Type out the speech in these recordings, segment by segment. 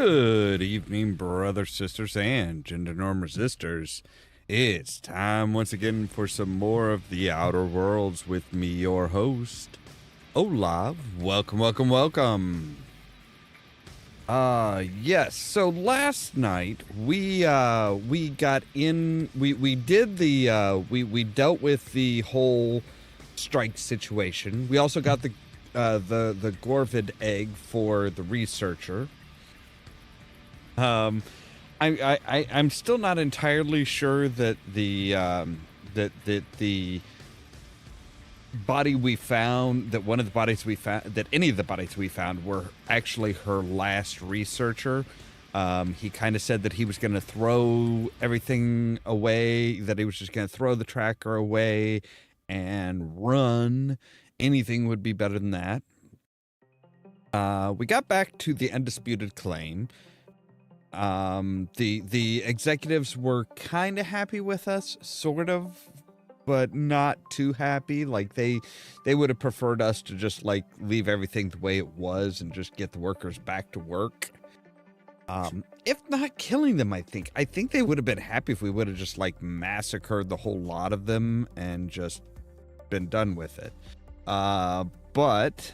Good evening, brothers, sisters, and gender norm resistors. It's time once again for some more of the Outer Worlds with me, your host, Ollamh. Welcome, welcome, welcome. Yes. So last night we got in. We dealt with the whole strike situation. We also got the Gorvid egg for the researcher. I'm still not entirely sure that the body we found, that one of the bodies we found, that any of the bodies we found were actually her last researcher. He kind of said that he was going to throw everything away, that he was just going to throw the tracker away and run. Anything would be better than that. We got back to the undisputed claim. The executives were kind of happy with us, sort of, but not too happy. Like they would have preferred us to just like leave everything the way it was and just get the workers back to work. If not killing them, I think they would have been happy if we would have just like massacred the whole lot of them and just been done with it. But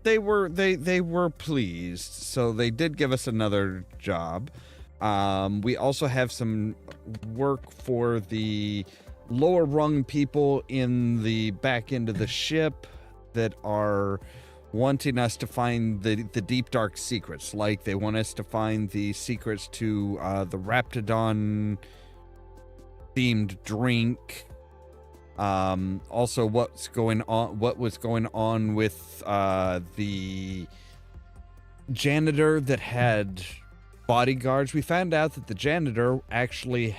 they were pleased, so they did give us another job. We also have some work for the lower rung people in the back end of the ship that are wanting us to find the deep dark secrets. Like they want us to find the secrets to the Raptidon themed drink. Also what was going on with the janitor that had bodyguards. We found out that the janitor actually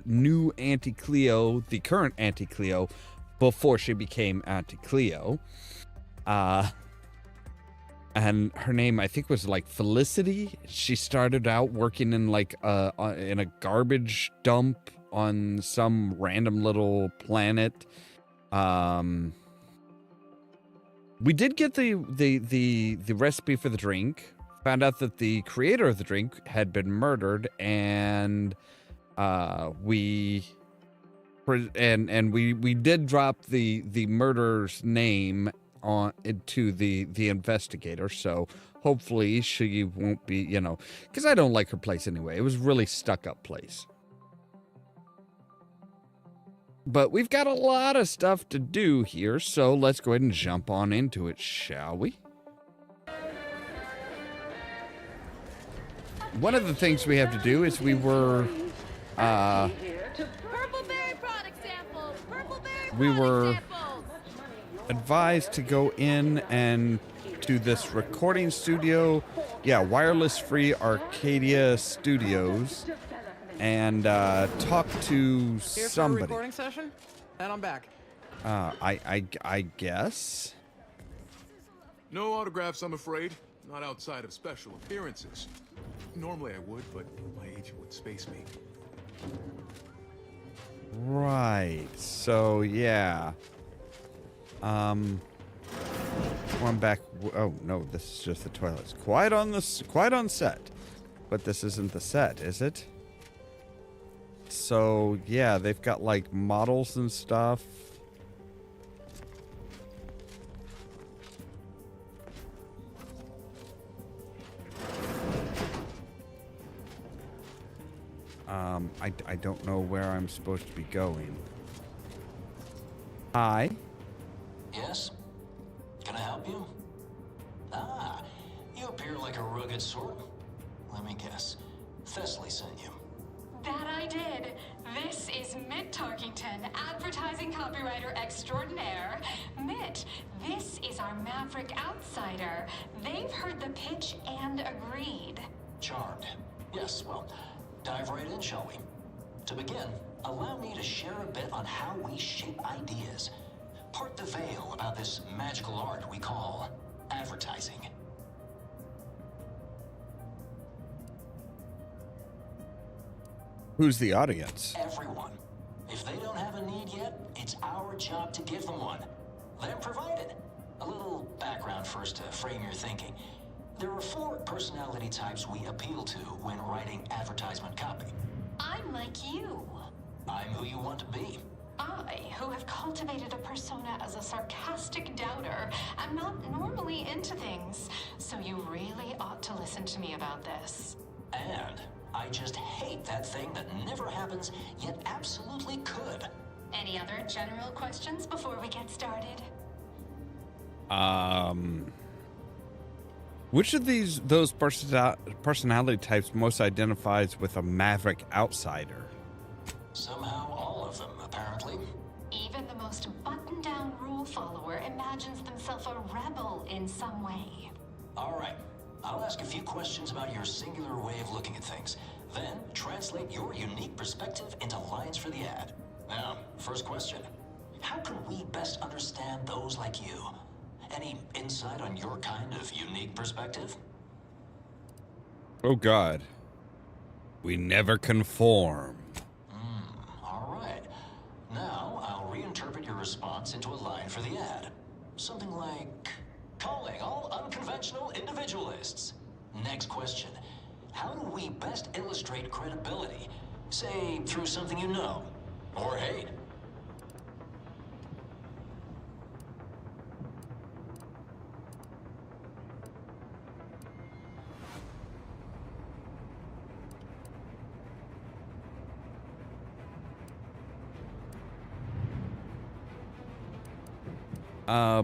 knew Auntie Cleo, the current Auntie Cleo, before she became Auntie Cleo. And her name, I think, was like Felicity. She started out working in like in a garbage dump on some random little planet. We did get the recipe for the drink. Found out that the creator of the drink had been murdered, and we did drop the murderer's name to the investigator. So hopefully she won't be, because I don't like her place anyway. It was a really stuck up place. But we've got a lot of stuff to do here, so let's go ahead and jump on into it, shall we? One of the things we have to do is we were advised to go in and to this recording studio, Wireless Free Arcadia Studios, and talk to somebody. Here's recording session, and I'm back. I guess. No autographs, I'm afraid. Not outside of special appearances. Normally I would, but my agent would space me. Right. So yeah. I'm back. Oh no, this is just the toilet. It's quite on set, but this isn't the set, is it? So yeah, they've got like models and stuff. I don't know where I'm supposed to be going. Hi. Yes? Can I help you? Ah, you appear like a rugged sort. Let me guess. Thessaly sent you. That I did. This is Mitt Tarkington, advertising copywriter extraordinaire. Mitt, this is our Maverick outsider. They've heard the pitch and agreed. Charmed. Yes, well, dive right in, shall we? To begin, allow me to share a bit on how we shape ideas. Part the veil about this magical art we call advertising. Who's the audience? Everyone. If they don't have a need yet, it's our job to give them one. Them provided. A little background first to frame your thinking. There are 4 personality types we appeal to when writing advertisement copy. I'm like you. I'm who you want to be. I, who have cultivated a persona as a sarcastic doubter, am not normally into things, so you really ought to listen to me about this. And I just hate that thing that never happens, yet absolutely could. Any other general questions before we get started? Which of those personality types most identifies with a maverick outsider? Somehow all of them, apparently. Even the most buttoned-down rule follower imagines themselves a rebel in some way. All right. I'll ask a few questions about your singular way of looking at things. Then translate your unique perspective into lines for the ad. Now, first question. How can we best understand those like you? Any insight on your kind of unique perspective? Oh God. We never conform. All right. Now, I'll reinterpret your response into a line for the ad. Something like, calling all unconventional individualists. Next question. How do we best illustrate credibility? Say, through something you know, or hate.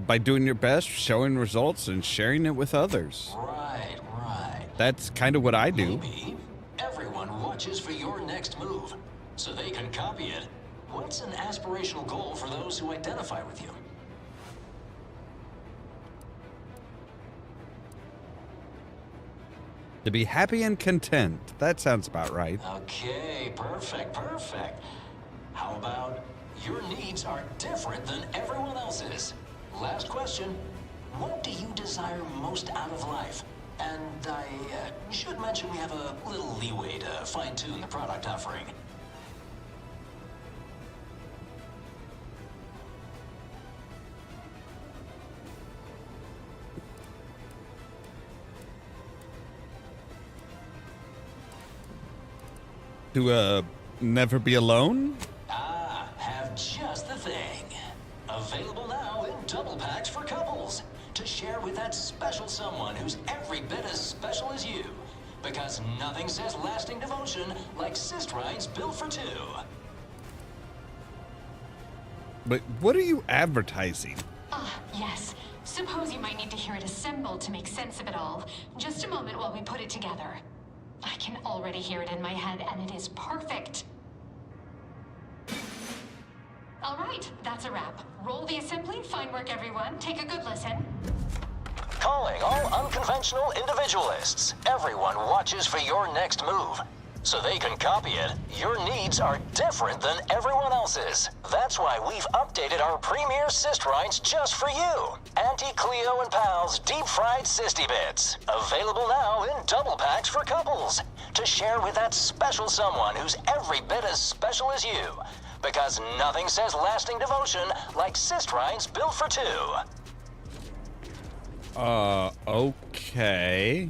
By doing your best, showing results, and sharing it with others. Right, right. That's kind of what I do. Maybe everyone watches for your next move, so they can copy it. What's an aspirational goal for those who identify with you? To be happy and content. That sounds about right. Okay, perfect, perfect. How about your needs are different than everyone else's? Last question. What do you desire most out of life? And I should mention we have a little leeway to fine-tune the product offering. To, never be alone? Ah, have just the thing. Available now in double packs for couples. To share with that special someone who's every bit as special as you. Because nothing says lasting devotion like cystrines built for 2. But what are you advertising? Ah, yes. Suppose you might need to hear it assembled to make sense of it all. Just a moment while we put it together. I can already hear it in my head, and it is perfect. All right, that's a wrap. Roll the assembly. Fine work, everyone. Take a good listen. Calling all unconventional individualists. Everyone watches for your next move. So they can copy it. Your needs are different than everyone else's. That's why we've updated our premier cystrines just for you. Auntie Cleo and Pal's Deep Fried Sisty Bits. Available now in double packs for couples. To share with that special someone who's every bit as special as you. Because nothing says lasting devotion like cystrines built for 2. Okay.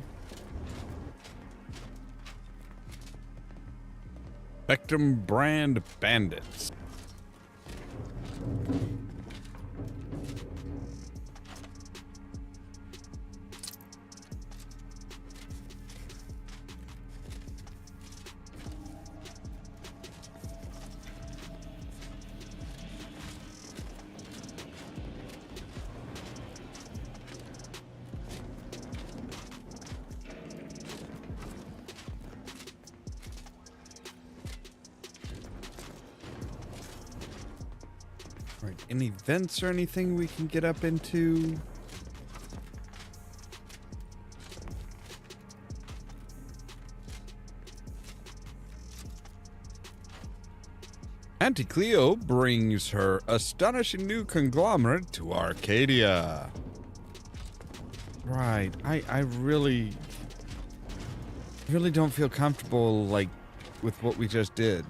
Spectrum brand bandits. Right, any vents or anything we can get up into? Auntie Cleo brings her astonishing new conglomerate to Arcadia. Right, I really don't feel comfortable, like, with what we just did.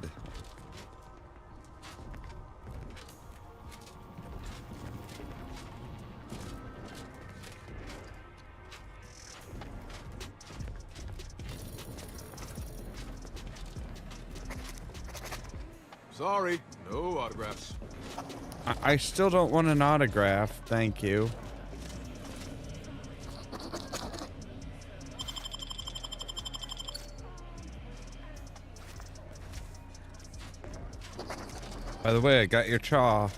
Sorry, no autographs. I still don't want an autograph. Thank you. By the way, I got your chaw.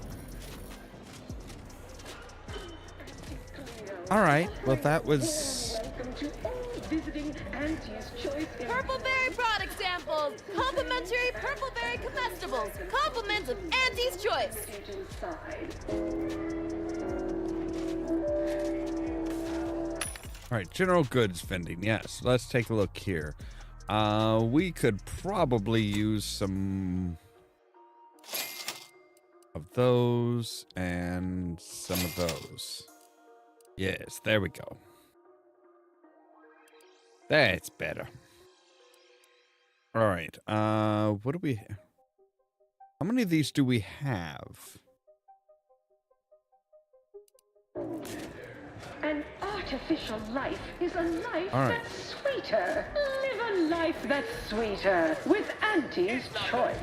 All right. Well, that was. Welcome to all visiting Auntie's Choice. Purpleberry product samples. Complimentary purpleberry comestibles. Compliments of Auntie's Choice. All right, general goods vending. Yes, let's take a look here. We could probably use some of those and some of those. Yes, there we go. That's better. All right. What do we? How many of these do we have? An artificial life is a life All right. that's sweeter. Live a life that's sweeter with Auntie's Choice.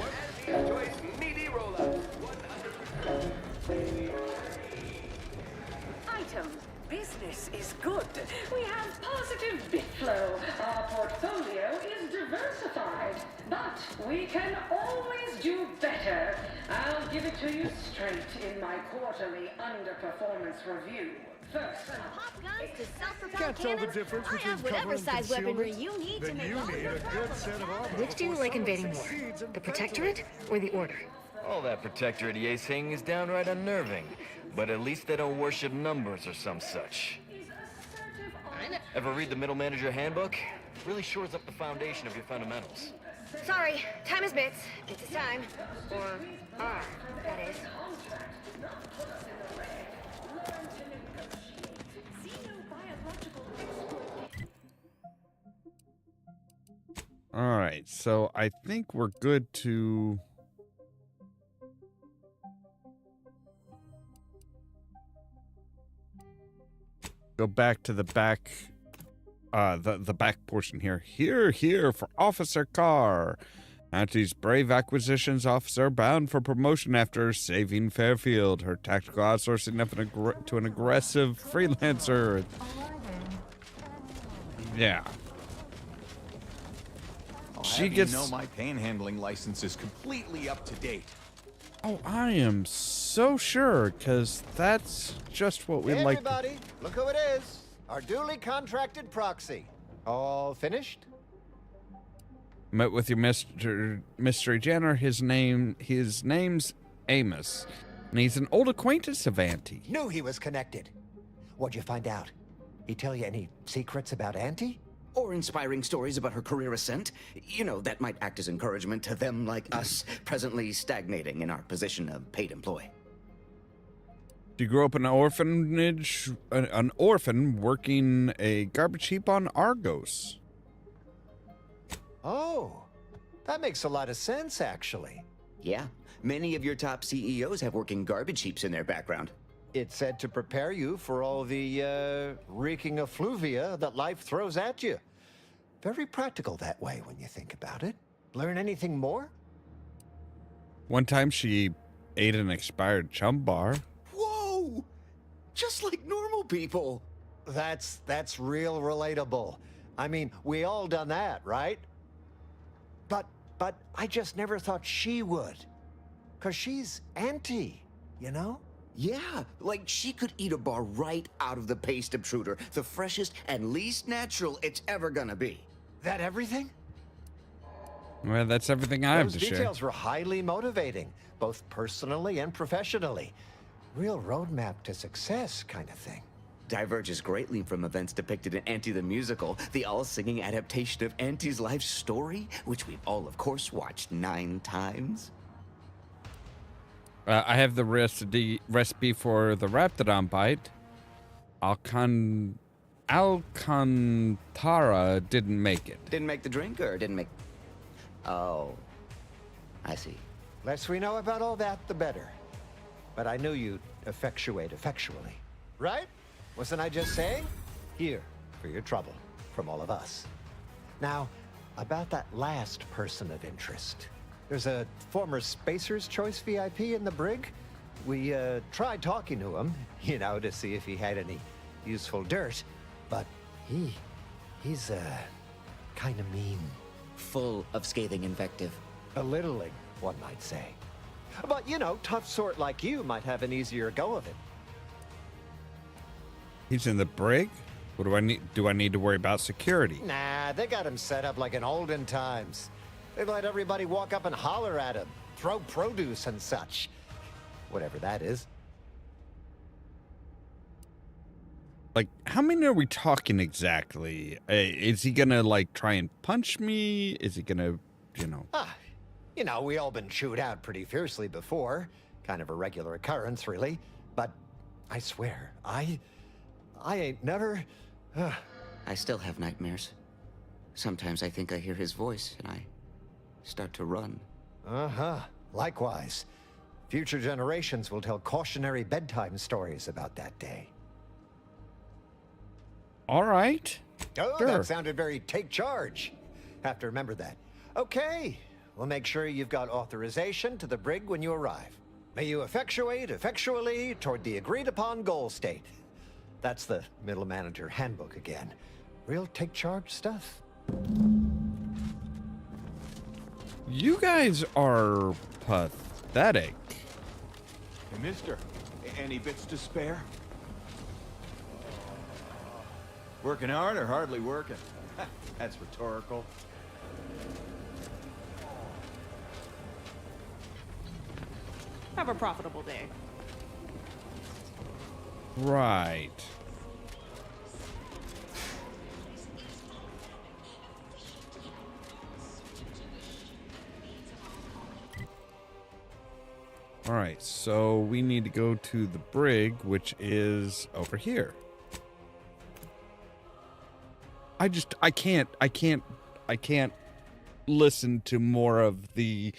Item. Business is good. We have positive bit flow. Our portfolio is diversified. But we can always do better. I'll give it to you straight in my quarterly underperformance review. First, Pop guns to self-propelled Can't tell the cannons. difference I between have whatever cover and size weaponry concealment. you need to Then make you all need your a good set of armor. Which do you like invading more? The Protectorate or the Order? All that Protectorate EA thing is downright unnerving, but at least they don't worship numbers or some such. Ever read the Middle Manager Handbook? Really shores up the foundation of your fundamentals. Sorry, time is bits. Bits is time. Or R, that is. All right, so I think we're good to. Go back to the back, the back portion here. Here for Officer Carr. Auntie's brave acquisitions officer bound for promotion after saving Fairfield. Her tactical outsourcing to an aggressive freelancer. Yeah. She gets. You know my panhandling license is completely up to date. Oh, I am so sure, because that's just what we Hey like. everybody, look who it is. Our duly contracted proxy. All finished? Met with your mystery janitor. His name's Amos, and he's an old acquaintance of Auntie. Knew he was connected. What'd you find out? He tell you any secrets about Auntie? Or inspiring stories about her career ascent. You know, that might act as encouragement to them like us, presently stagnating in our position of paid employee. She grew up in an orphanage, an orphan working a garbage heap on Argos. Oh, that makes a lot of sense, actually. Yeah, many of your top CEOs have working garbage heaps in their background. It's said to prepare you for all the reeking effluvia that life throws at you. Very practical that way when you think about it. Learn anything more? One time she ate an expired chum bar. Whoa! Just like normal people. That's real relatable. I mean, we all done that, right? But I just never thought she would. 'Cause she's Auntie, you know? Yeah, like she could eat a bar right out of the paste obtruder, the freshest and least natural it's ever gonna be. That everything? Well, that's everything I have to Those share. details were highly motivating, both personally and professionally. Real roadmap to success kind of thing. Diverges greatly from events depicted in Auntie the Musical, the all-singing adaptation of Auntie's life story, which we've all, of course, watched 9 times. I have the recipe for the Raptidon bite. Alcantara didn't make it. Didn't make the drink, or didn't make... Oh, I see. Less we know about all that, the better. But I knew you'd effectuate effectually. Right? Wasn't I just saying? Here, for your trouble, from all of us. Now, about that last person of interest. There's a former Spacer's Choice VIP in the brig. We tried talking to him, to see if he had any useful dirt, but he's kind of mean. Full of scathing invective. Belittling, one might say. But, tough sort like you might have an easier go of it. He's in the brig? What do I need? Do I need to worry about security? Nah, they got him set up like in olden times. They let everybody walk up and holler at him, throw produce and such. Whatever that is. Like, how many are we talking exactly? Is he gonna, try and punch me? Is he gonna, We all been chewed out pretty fiercely before. Kind of a regular occurrence, really. But I swear, I ain't never... I still have nightmares. Sometimes I think I hear his voice, and I start to run. Uh-huh. Likewise. Future generations will tell cautionary bedtime stories about that day. All right. Oh, sure. That sounded very take charge. Have to remember that. Okay. We'll make sure you've got authorization to the brig when you arrive. May you effectuate effectually toward the agreed-upon goal state. That's the middle manager handbook again. Real take charge stuff. You guys are pathetic. Hey, mister, any bits to spare? Working hard or hardly working? That's rhetorical. Have a profitable day. Right. All right, so we need to go to the brig, which is over here. I can't listen to more of the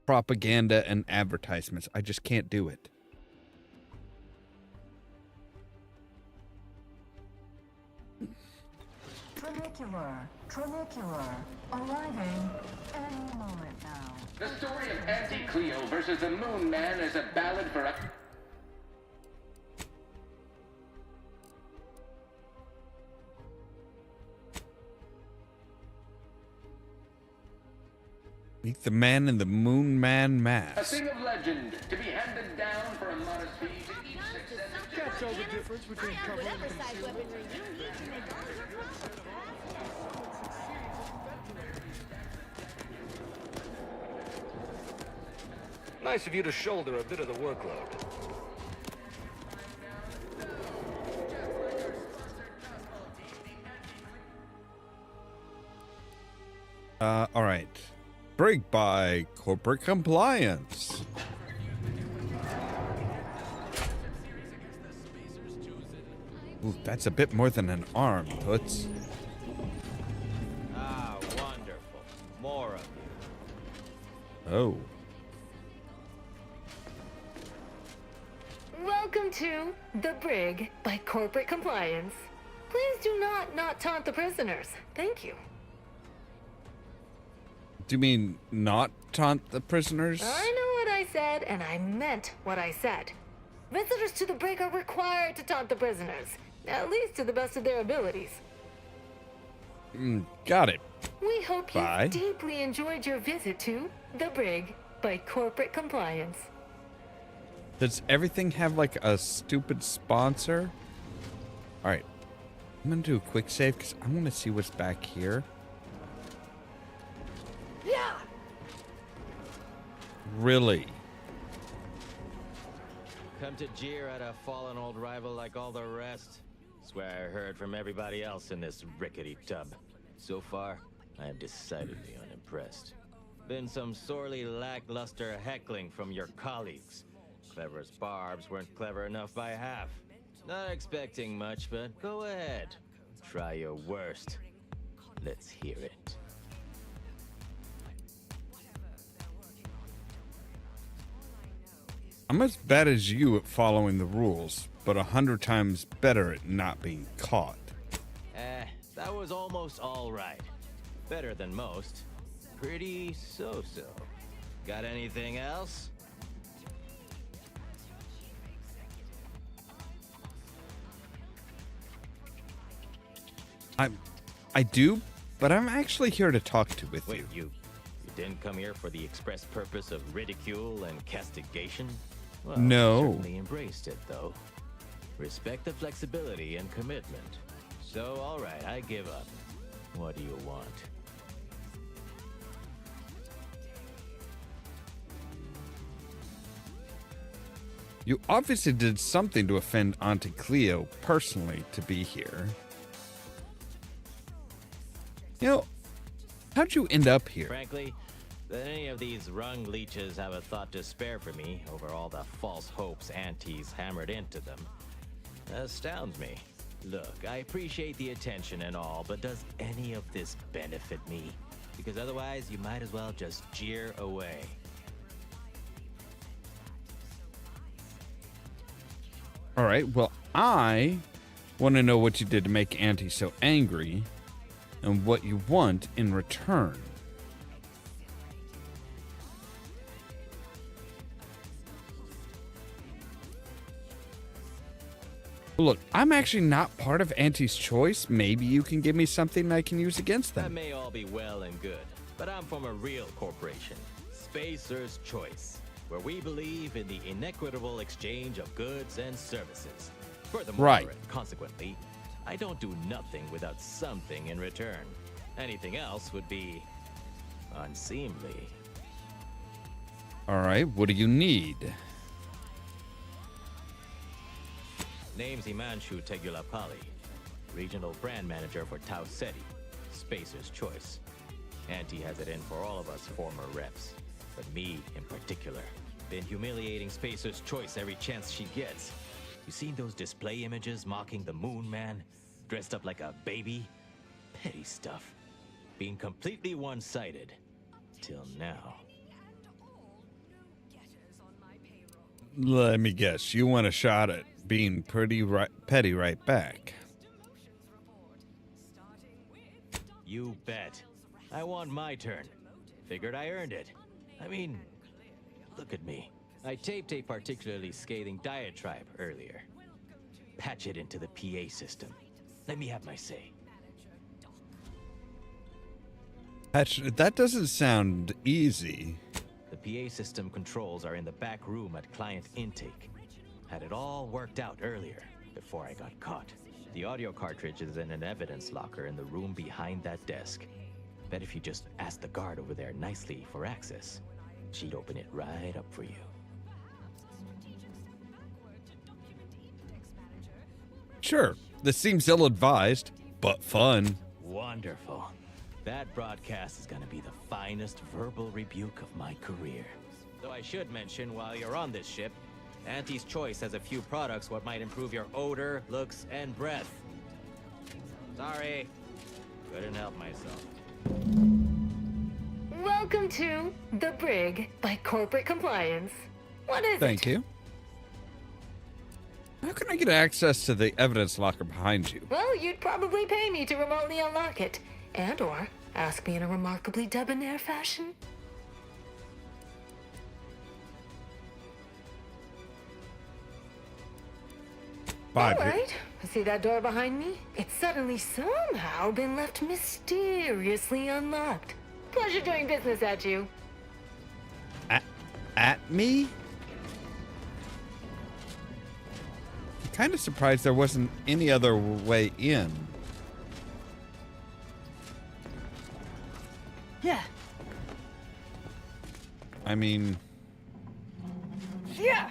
propaganda and advertisements. I just can't do it. Trinicular, arriving any moment now. The story of Auntie Cleo versus the Moon Man is a ballad for a... Meet the man in the Moon Man A mask. thing of legend, to be handed down for a modest fee to each successive... Can't tell the difference between cover and concealment. Nice of you to shoulder a bit of the workload. All right. Brig by corporate compliance. Ooh, that's a bit more than an arm, Toots. Ah, wonderful. More of you. Oh. Welcome to The Brig by Corporate Compliance. Please do not taunt the prisoners. Thank you. Do you mean not taunt the prisoners? I know what I said, and I meant what I said. Visitors to the brig are required to taunt the prisoners, at least to the best of their abilities. Got it. We hope Bye. you deeply enjoyed your visit to The Brig by Corporate Compliance. Does everything have like a stupid sponsor? All right. I'm going to do a quick save because I want to see what's back here. Yeah. Really? Come to jeer at a fallen old rival like all the rest? Swear I heard from everybody else in this rickety tub. So far, I am decidedly unimpressed. Been some sorely lackluster heckling from your colleagues. Clever as barbs weren't clever enough by half. Not expecting much, but go ahead. Try your worst. Let's hear it. I'm as bad as you at following the rules, but 100 times better at not being caught. That was almost all right. Better than most. Pretty so-so. Got anything else? I do, but I'm actually here to talk to with Wait, you. You didn't come here for the express purpose of ridicule and castigation? Well, No. you certainly embraced it, though. Respect the flexibility and commitment. So, all right, I give up. What do you want? You obviously did something to offend Auntie Cleo personally to be here. You know, how'd you end up here? Frankly, that any of these rung leeches have a thought to spare for me over all the false hopes aunties hammered into them astounds me. Look, I appreciate the attention and all, but does any of this benefit me? Because otherwise, you might as well just jeer away. All right, well, I want to know what you did to make Auntie so angry and what you want in return. Look, I'm actually not part of Auntie's choice. Maybe you can give me something I can use against That them. may all be well and good, but I'm from a real corporation, Spacer's Choice, where we believe in the inequitable exchange of goods and services. Furthermore, Right. and consequently, I don't do nothing without something in return. Anything else would be unseemly. All right, what do you need? Name's Himanshu Tegulapalli, Regional Brand Manager for Tau Ceti, Spacer's Choice. Auntie has it in for all of us former reps, but me in particular. Been humiliating Spacer's Choice every chance she gets. You seen those display images mocking the Moon Man, dressed up like a baby? Petty stuff. Being completely one-sided. Till now. Let me guess, you want a shot at being pretty petty right back. You bet. I want my turn. Figured I earned it. I mean, look at me. I taped a particularly scathing diatribe earlier. Patch it into the PA system. Let me have my say. That doesn't sound easy. The PA system controls are in the back room at client intake. Had it all worked out earlier, before I got caught. The audio cartridge is in an evidence locker in the room behind that desk. Bet if you just ask the guard over there nicely for access, she'd open it right up for you. Sure, this seems ill-advised, but fun. Wonderful. That broadcast is gonna be the finest verbal rebuke of my career. Though I should mention, while you're on this ship, Auntie's Choice has a few products what might improve your odor, looks, and breath. Sorry, couldn't help myself. Welcome to The Brig by Corporate Compliance. What is Thank you. How can I get access to the evidence locker behind you? Well, you'd probably pay me to remotely unlock it. And/or ask me in a remarkably debonair fashion. Five. All right. See that door behind me? It's suddenly somehow been left mysteriously unlocked. Pleasure doing business at you. At me? I'm kind of surprised there wasn't any other way in. Yeah. I mean... Yeah.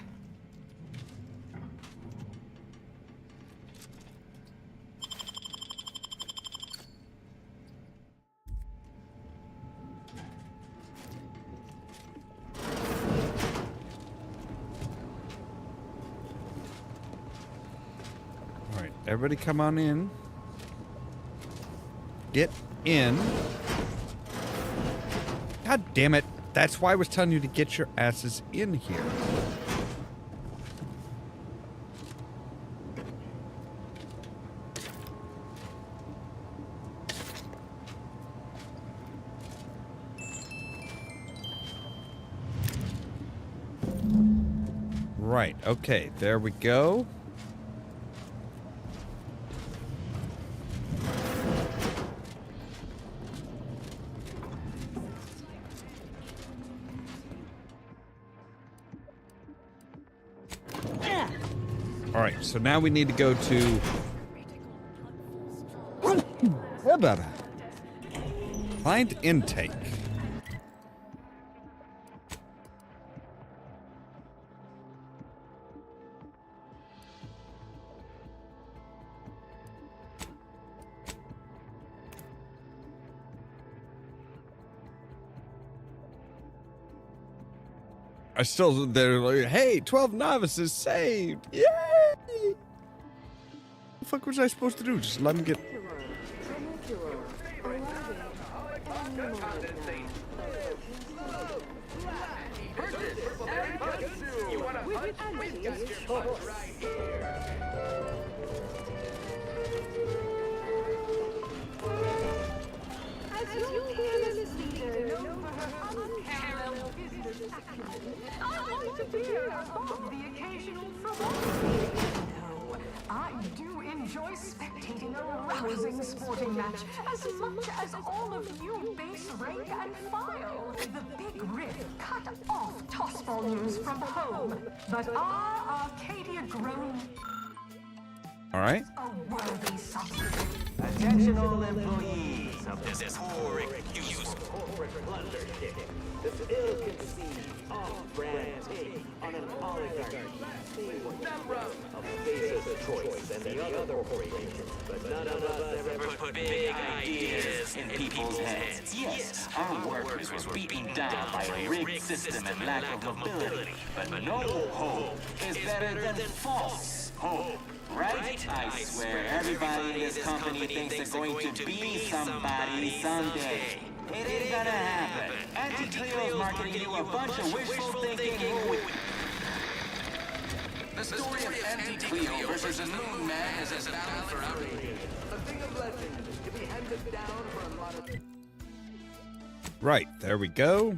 All right, everybody come on in. Get in. God damn it. That's why I was telling you to get your asses in here. Right, okay, there we go. All right, so now we need to go to... Find intake. They're like, hey, 12 novices saved. Yay! What the fuck was I supposed to do? Just let them get... I do enjoy spectating a rousing sporting match as much as all of you base rank and file. The big rip cut off toss volumes from home, but our Arcadia grown All right. a worthy substitute. Attention all employees of this poor excuse corporate plunder kit. This ill-conceived, off-brand take on an oligarchy. Of Bezos Choice and the other corporations, but none of us ever put big ideas in people's heads. Yes, our workers were beaten down by a rigged system and lack of mobility. But no hope is better than false hope. Right? I swear, everybody in this company thinks they're going to be somebody someday. It ain't gonna happen. Anti-Cleo's marketing you a bunch of wishful thinking. The story of Anti-Cleo versus the Moon Man is as valid for our age. A thing of legend to be handed down for a modern... Right, there we go.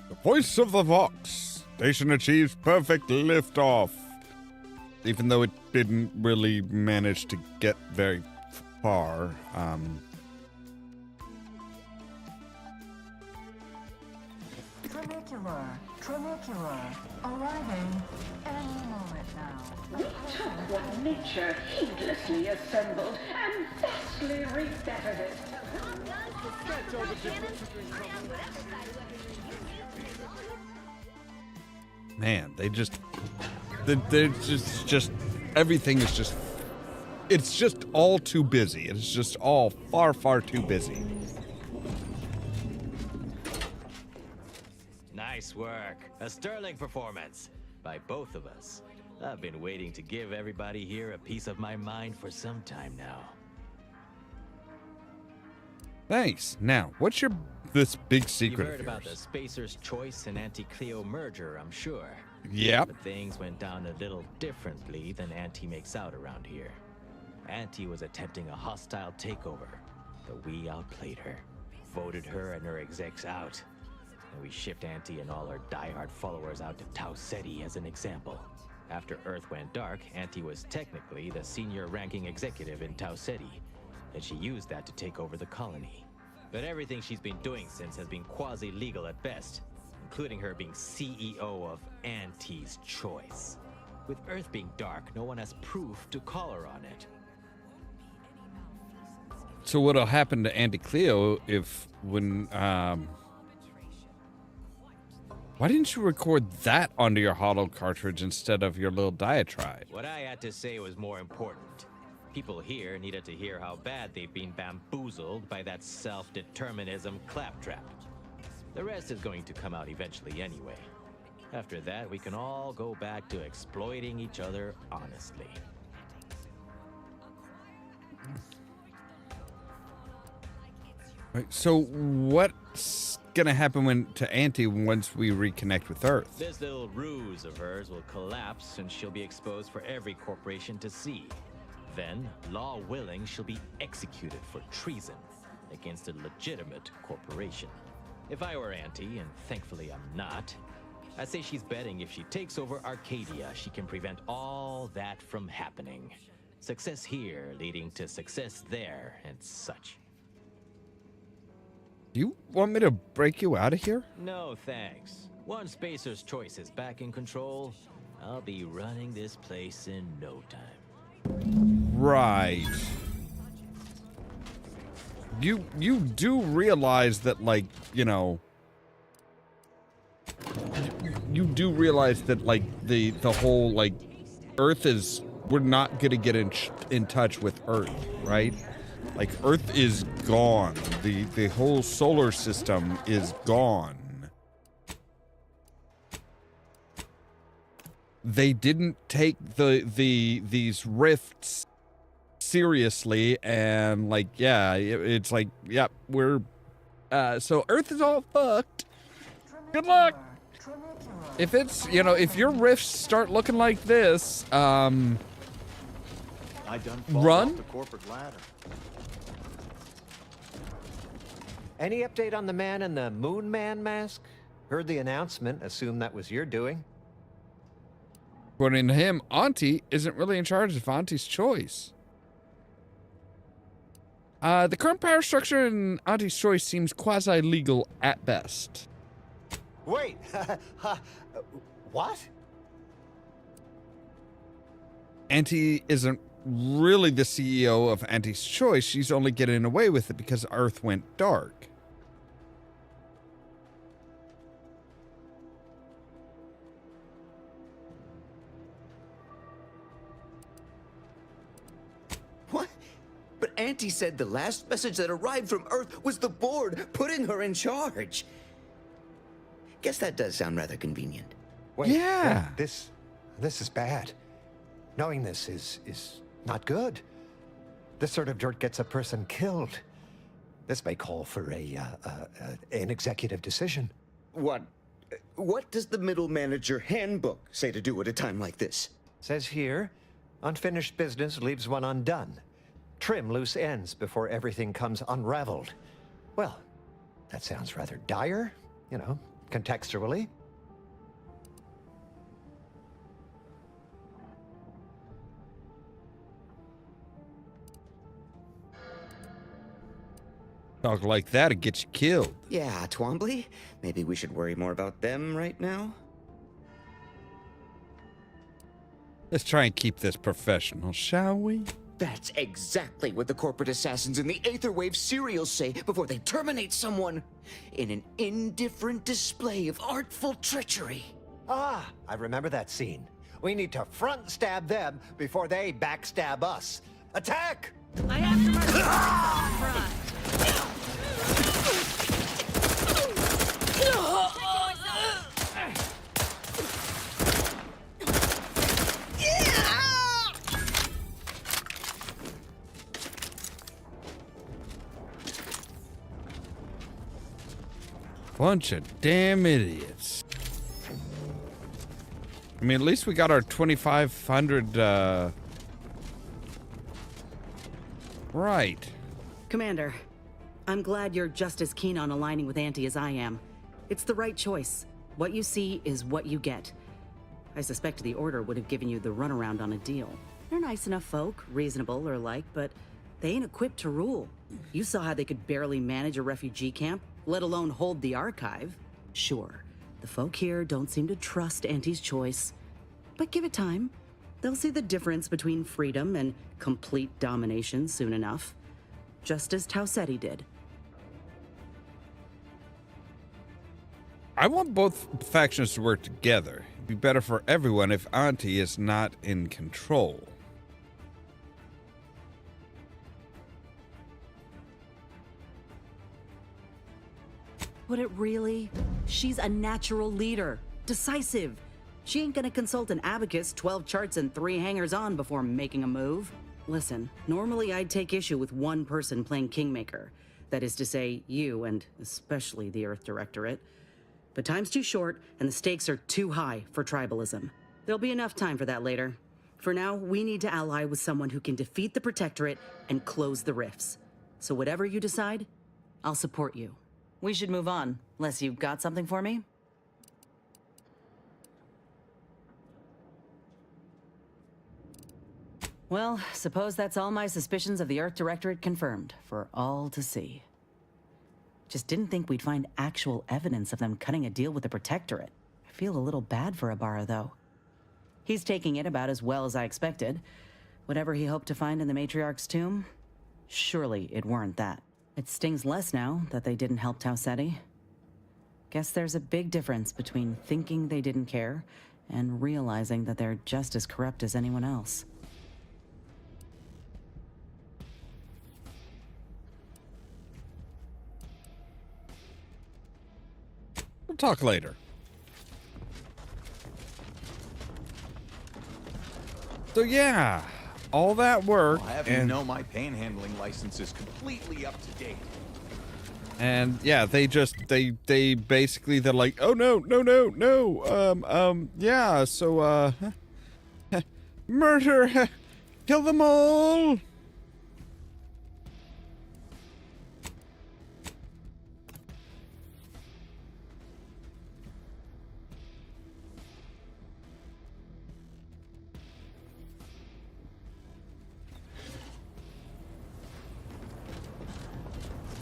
The voice of the Vox. Station achieves perfect liftoff. Even though it didn't really manage to get very far. Trinicular, arriving any moment now. We took what nature heedlessly assembled and vastly rebettered it. Man, they're just everything is just, it's just all too busy. It's just all far, far too busy. Nice work. A sterling performance by both of us. I've been waiting to give everybody here a piece of my mind for some time now. Thanks. Now, what's this big secret You've heard of about yours? the Spacer's Choice and Anti-Cleo merger, I'm sure. Yep. But things went down a little differently than Anti makes out around here. Anti was attempting a hostile takeover, but we outplayed her, voted her and her execs out. And we shipped Anti and all her diehard followers out to Tau Ceti as an example. After Earth went dark, Anti was technically the senior ranking executive in Tau Ceti, and she used that to take over the colony. But everything she's been doing since has been quasi-legal at best, including her being CEO of Anti's Choice. With Earth being dark, no one has proof to call her on it. So what'll happen to Anti-Cleo if why didn't you record that onto your holo cartridge instead of your little diatribe? What I had to say was more important. People here needed to hear how bad they've been bamboozled by that self-determinism claptrap. The rest is going to come out eventually anyway. After that, we can all go back to exploiting each other honestly. Right, so what's gonna happen to Anti once we reconnect with Earth? This little ruse of hers will collapse and she'll be exposed for every corporation to see. Then, law willing, she'll be executed for treason against a legitimate corporation. If I were Auntie, and thankfully I'm not, I'd say she's betting if she takes over Arcadia, she can prevent all that from happening. Success here leading to success there and such. You want me to break you out of here? No, thanks. Once Spacer's Choice is back in control, I'll be running this place in no time. Right. You do realize that, like, you know, you do realize that, like, the whole, like, Earth is, we're not gonna get in touch with Earth, right? Like, Earth is gone. The whole solar system is gone. They didn't take these rifts seriously, and, like, yeah, it's like, yep, we're so Earth is all fucked. Good luck. If it's, you know, if your rifts start looking like this, I done fall run. off the corporate ladder. Any update on the man in the Moon Man mask? Heard the announcement, assume that was your doing. According to him, Auntie isn't really in charge of Auntie's choice. The current power structure in Auntie's choice seems quasi-legal at best. Wait, what? Auntie isn't really the CEO of Auntie's choice. She's only getting away with it because Earth went dark. What? But Auntie said the last message that arrived from Earth was the board putting her in charge. Guess that does sound rather convenient. Wait, yeah. This is bad. Knowing this is not good. This sort of dirt gets a person killed. This may call for an executive decision. What does the middle manager handbook say to do at a time like this? Says here, unfinished business leaves one undone. Trim loose ends before everything comes unraveled. Well, that sounds rather dire, you know, contextually. Talk like that, it gets you killed. Yeah, Twombly. Maybe we should worry more about them right now? Let's try and keep this professional, shall we? That's exactly what the corporate assassins in the Aetherwave serials say before they terminate someone. In an indifferent display of artful treachery. Ah, I remember that scene. We need to front stab them before they backstab us. Attack! I have to front. Bunch of damn idiots. I mean, at least we got our 2,500, right. Commander, I'm glad you're just as keen on aligning with Auntie as I am. It's the right choice. What you see is what you get. I suspect the Order would have given you the runaround on a deal. They're nice enough folk, reasonable or like, but they ain't equipped to rule. You saw how they could barely manage a refugee camp, let alone hold the archive. Sure, the folk here don't seem to trust Auntie's choice. But give it time. They'll see the difference between freedom and complete domination soon enough. Just as Tausetti did. I want both factions to work together. It'd be better for everyone if Auntie is not in control. Would it really? She's a natural leader. Decisive. She ain't gonna consult an abacus, 12 charts, and 3 hangers-on before making a move. Listen, normally I'd take issue with one person playing Kingmaker. That is to say, you, and especially the Earth Directorate. But time's too short, and the stakes are too high for tribalism. There'll be enough time for that later. For now, we need to ally with someone who can defeat the Protectorate and close the rifts. So whatever you decide, I'll support you. We should move on, unless you got something for me? Well, suppose that's all my suspicions of the Earth Directorate confirmed, for all to see. Just didn't think we'd find actual evidence of them cutting a deal with the Protectorate. I feel a little bad for Ibarra, though. He's taking it about as well as I expected. Whatever he hoped to find in the Matriarch's tomb, surely it weren't that. It stings less now that they didn't help Tausetti. Guess there's a big difference between thinking they didn't care and realizing that they're just as corrupt as anyone else. We'll talk later. So yeah, all that work. I'll have you know my panhandling license is completely up to date. And yeah, they basically they're like, oh no, yeah, so murder, kill them all.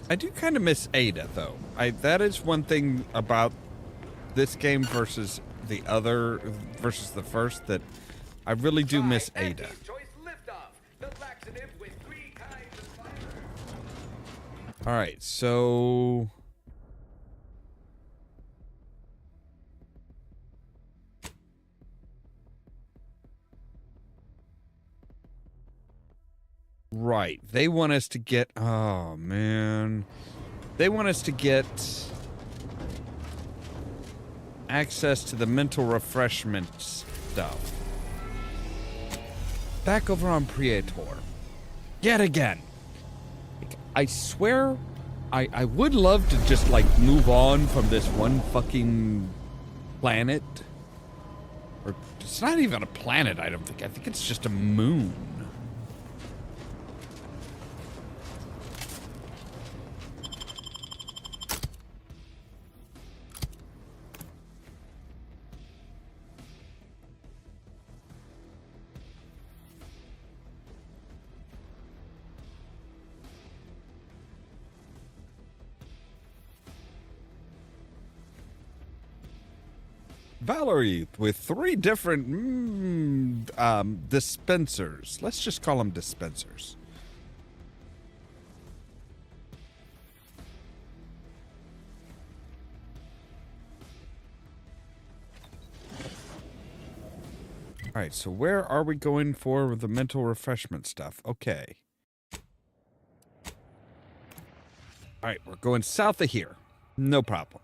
I do kind of miss Ada, though. That is one thing about this game versus the first that I really do miss Ada. All right, so right, they want us to get, oh man, they want us to get access to the mental refreshment stuff. Back over on Praetor. Yet again. I swear, I would love to just like move on from this one fucking planet. Or it's not even a planet, I don't think. I think it's just a moon. Valerie with 3 different dispensers. Let's just call them dispensers. All right, so where are we going for the mental refreshment stuff? Okay. All right, we're going south of here. No problem.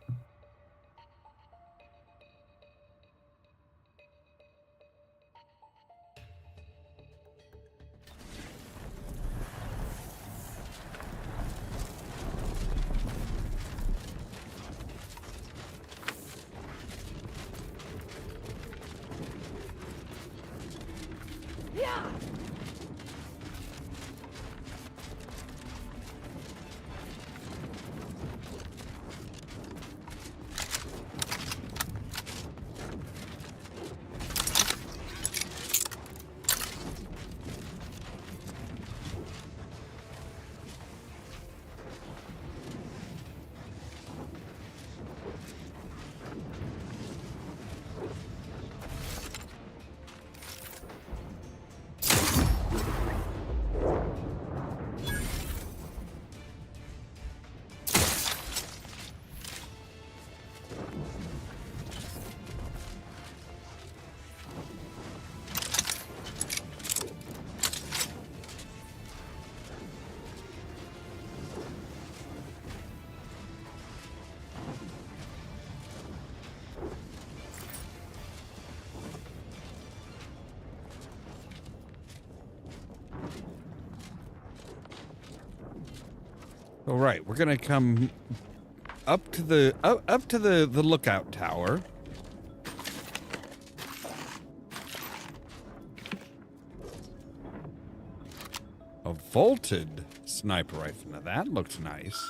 All right, we're gonna come up to the lookout tower. A vaulted sniper rifle. Now that looks nice.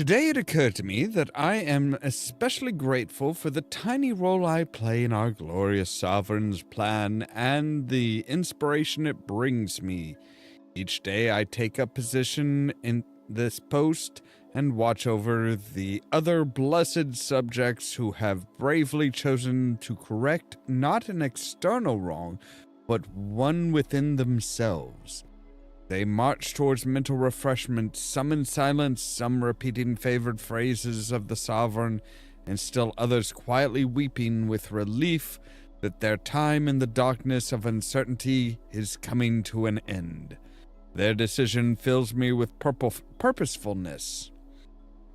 Today it occurred to me that I am especially grateful for the tiny role I play in our glorious sovereign's plan and the inspiration it brings me. Each day I take up position in this post and watch over the other blessed subjects who have bravely chosen to correct not an external wrong, but one within themselves. They march towards mental refreshment, some in silence, some repeating favored phrases of the sovereign, and still others quietly weeping with relief that their time in the darkness of uncertainty is coming to an end. Their decision fills me with purposefulness.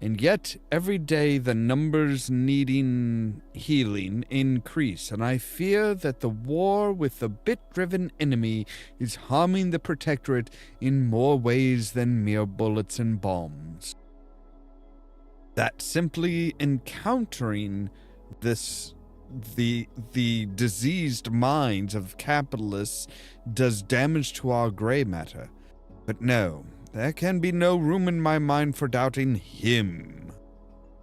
And yet, every day the numbers needing healing increase, and I fear that the war with the bit-driven enemy is harming the Protectorate in more ways than mere bullets and bombs. That simply encountering the diseased minds of capitalists does damage to our gray matter. But no, there can be no room in my mind for doubting him.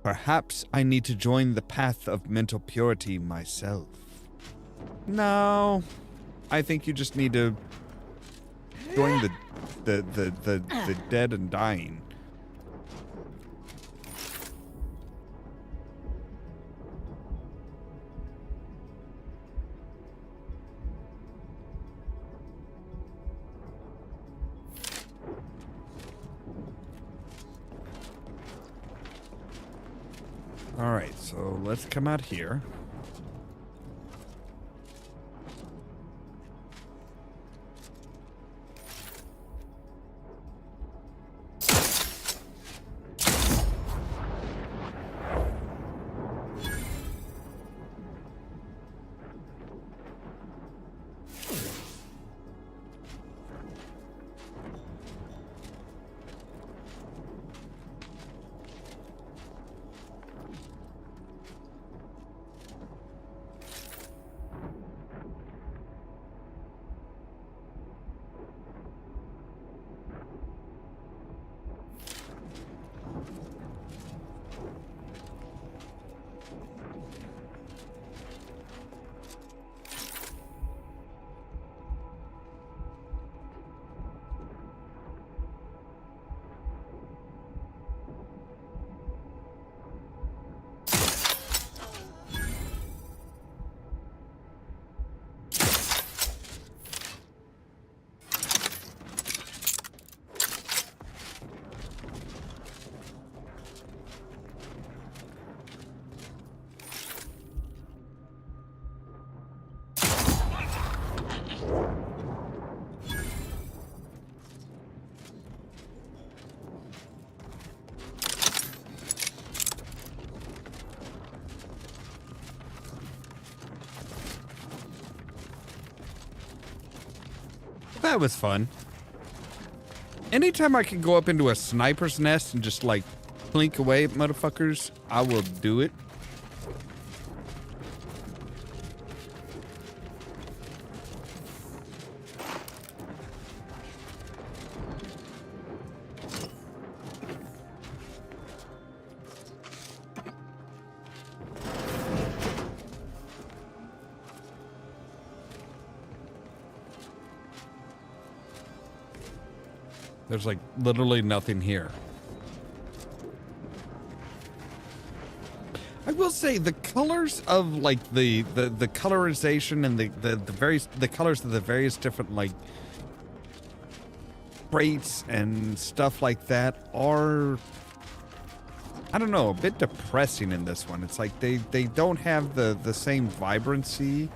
Perhaps I need to join the path of mental purity myself. No, I think you just need to join the dead and dying. Alright, so let's come out here. That was fun. Anytime I can go up into a sniper's nest and just like blink away at motherfuckers, I will do it. There's like literally nothing here. I will say the colors of like the colorization and the colors of the various different like crates and stuff like that are, I don't know, a bit depressing in this one. It's like they don't have the same vibrancy.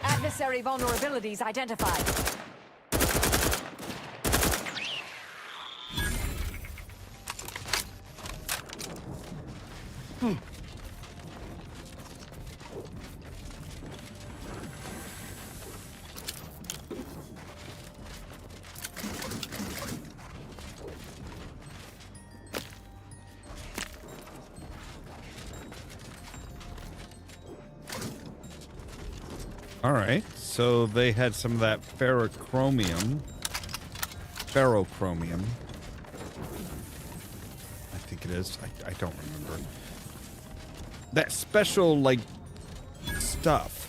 Adversary vulnerabilities identified. All right, so they had some of that ferrochromium. I think it is. I don't remember. That special, like, stuff.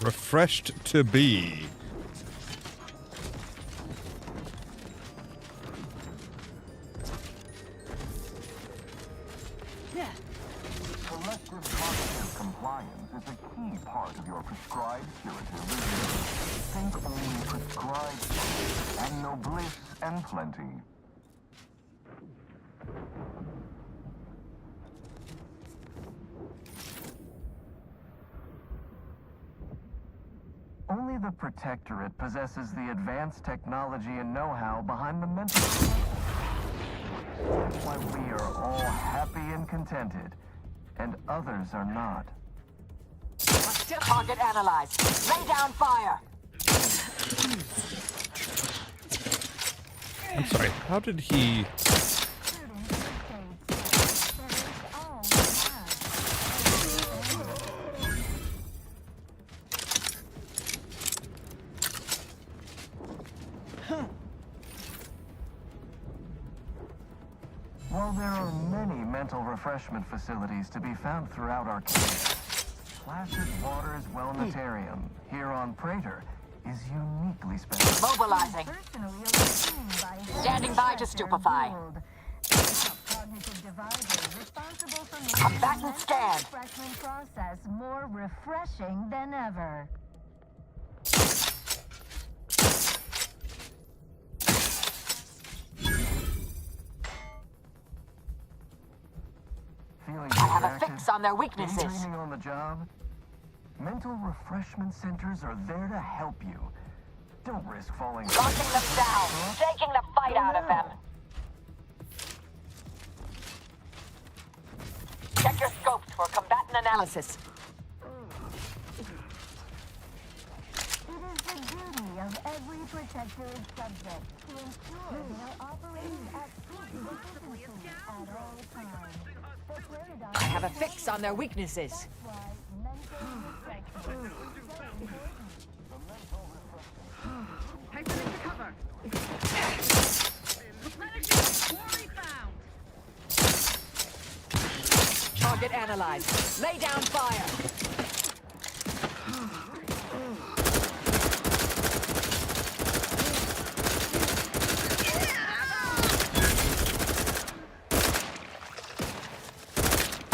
Refreshed to be. Yeah. Selective cognitive compliance is a key part of your prescribed curative regime. Think only prescribed and no bliss and plenty. Only the Protectorate possesses the advanced technology and know-how behind the mental. That's why we are all happy and contented, and others are not. Target analyzed. Lay down fire. I'm sorry, how did he... While there are many mental refreshment facilities to be found throughout Arcadia, Placid Waters Wellnetarium here on Praetor is uniquely special. Mobilizing. Standing by to stupefy. Combatant scan. Refreshment process more refreshing than ever. I have a fix on their weaknesses. Daydreaming on the job? Mental refreshment centers are there to help you. Don't risk falling. Locking them down. Taking the fight out of them. Check your scopes for combatant analysis. It is the duty of every protectorate subject to ensure they are operating at peak efficiency at all times. I have a fix on their weaknesses. Take them into cover. Target analyzed. Lay down fire.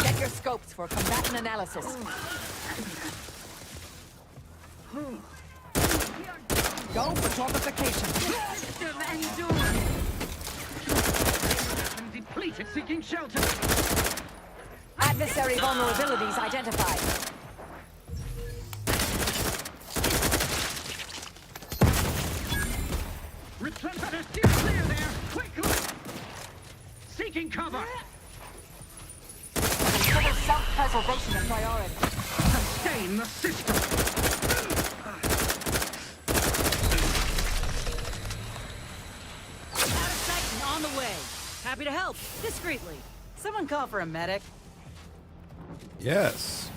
Check your scopes for combatant analysis. Go for torpification. Depleted, seeking shelter. Adversary vulnerabilities identified. Return better, steer clear there, quickly! Seeking cover! Consider self-preservation a priority. Sustain the system! Out of sight and on the way. Happy to help, discreetly. Someone call for a medic. Yes.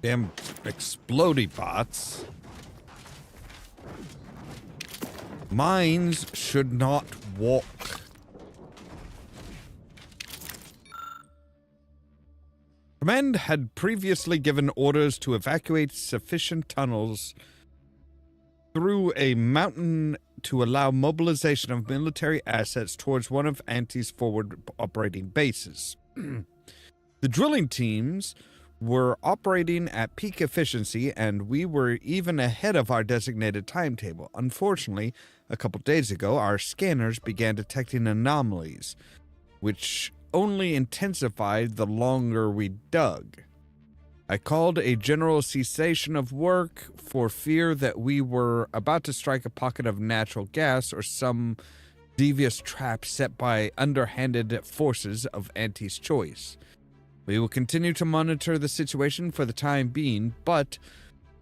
Damn explodey bots. Mines should not walk. Command had previously given orders to evacuate sufficient tunnels through a mountain to allow mobilization of military assets towards one of Anti's forward operating bases. The drilling teams were operating at peak efficiency, and we were even ahead of our designated timetable. Unfortunately, a couple days ago, our scanners began detecting anomalies, which only intensified the longer we dug. I called a general cessation of work for fear that we were about to strike a pocket of natural gas or some devious trap set by underhanded forces of Anti's choice. We will continue to monitor the situation for the time being, but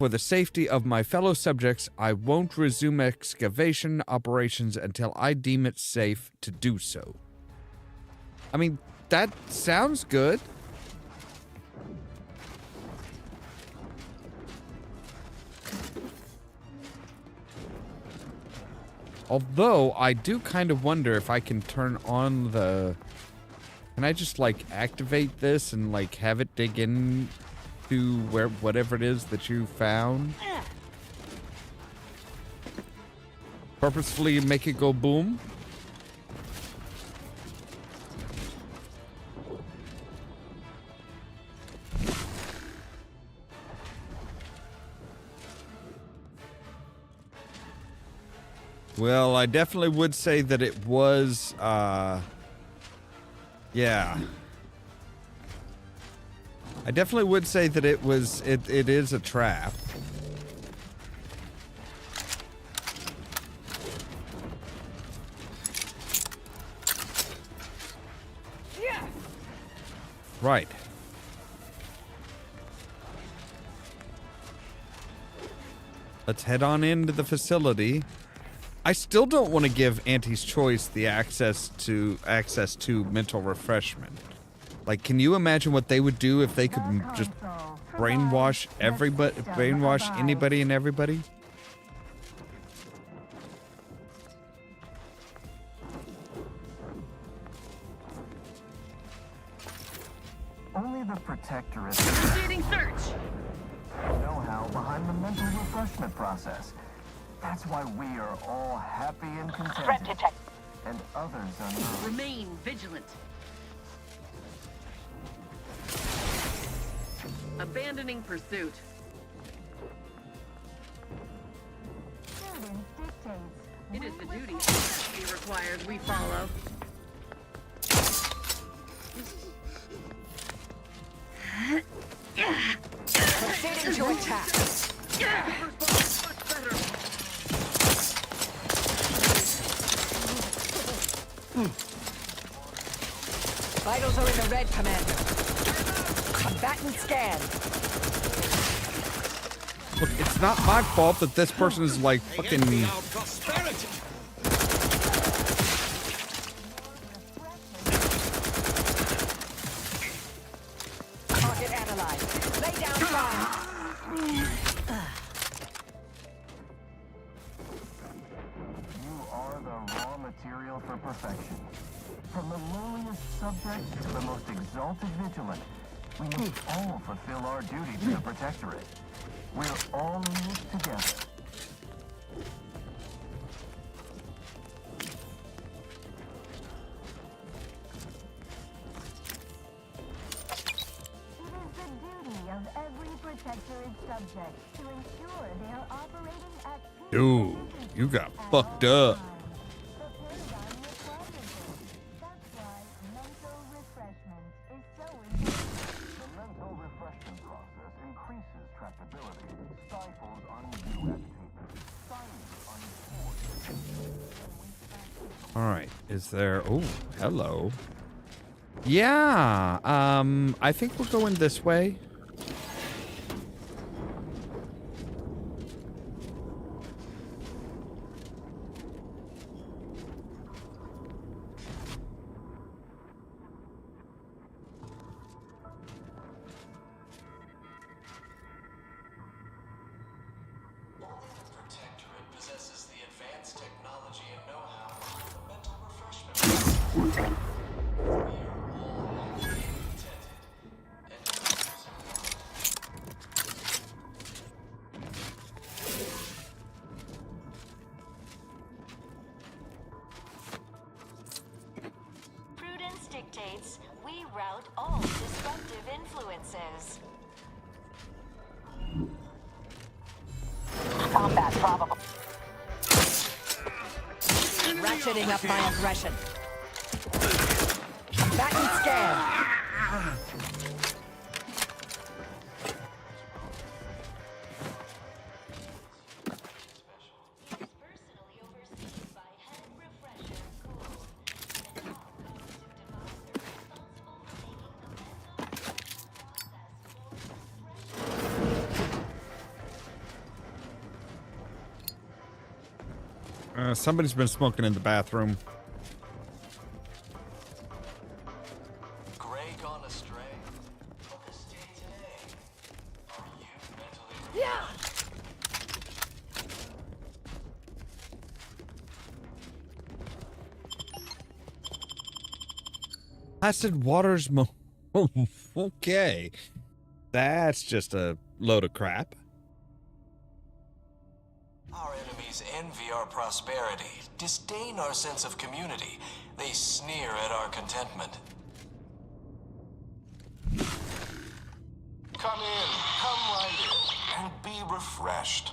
for the safety of my fellow subjects, I won't resume excavation operations until I deem it safe to do so. I mean, that sounds good. Although, I do kind of wonder if I can turn on the... Can I just, like, activate this and, like, have it dig in to whatever it is that you found? Purposefully make it go boom? Well, I definitely would say that it was, yeah. I definitely would say that it is a trap. Yeah. Right. Let's head on into the facility. I still don't want to give Anti's Choice the access to mental refreshment. Like, can you imagine what they would do if they could just brainwash anybody and everybody? Only the Protector is Initiating search. know-how behind the mental refreshment process. That's why we are all happy and contented. Threat detect. And others are not. Remain vigilant. Abandoning pursuit. It is the duty he requires we follow. Proceeding to attack. Vitals are in the red, Commander. Combatant scan. Look, it's not my fault that this person is like fucking... Target analyzed. Lay down fire. You are the raw material for perfection. From the lowliest subject to the most exalted vigilant, we must all fulfill our duty to the Protectorate. We're all in this together. Of every Protectorate subject to ensure they are operating at peak. Dude, you got fucked up. That's why mental refreshment is so important. The mental refreshment process increases tractability, stifles undue agitation, silence unforced. All right, is there... Oh, hello. Yeah, I think we're going this way. Prudence dictates we rout all disruptive influences. Combat probable. Ratcheting up my aggression. Combatant scan. Somebody's been smoking in the bathroom. Grey gone astray? Yeah. Acid waters okay. That's just a load of crap. Our enemies envy our prosperity, disdain our sense of community. They sneer at our contentment. Come right in, and be refreshed.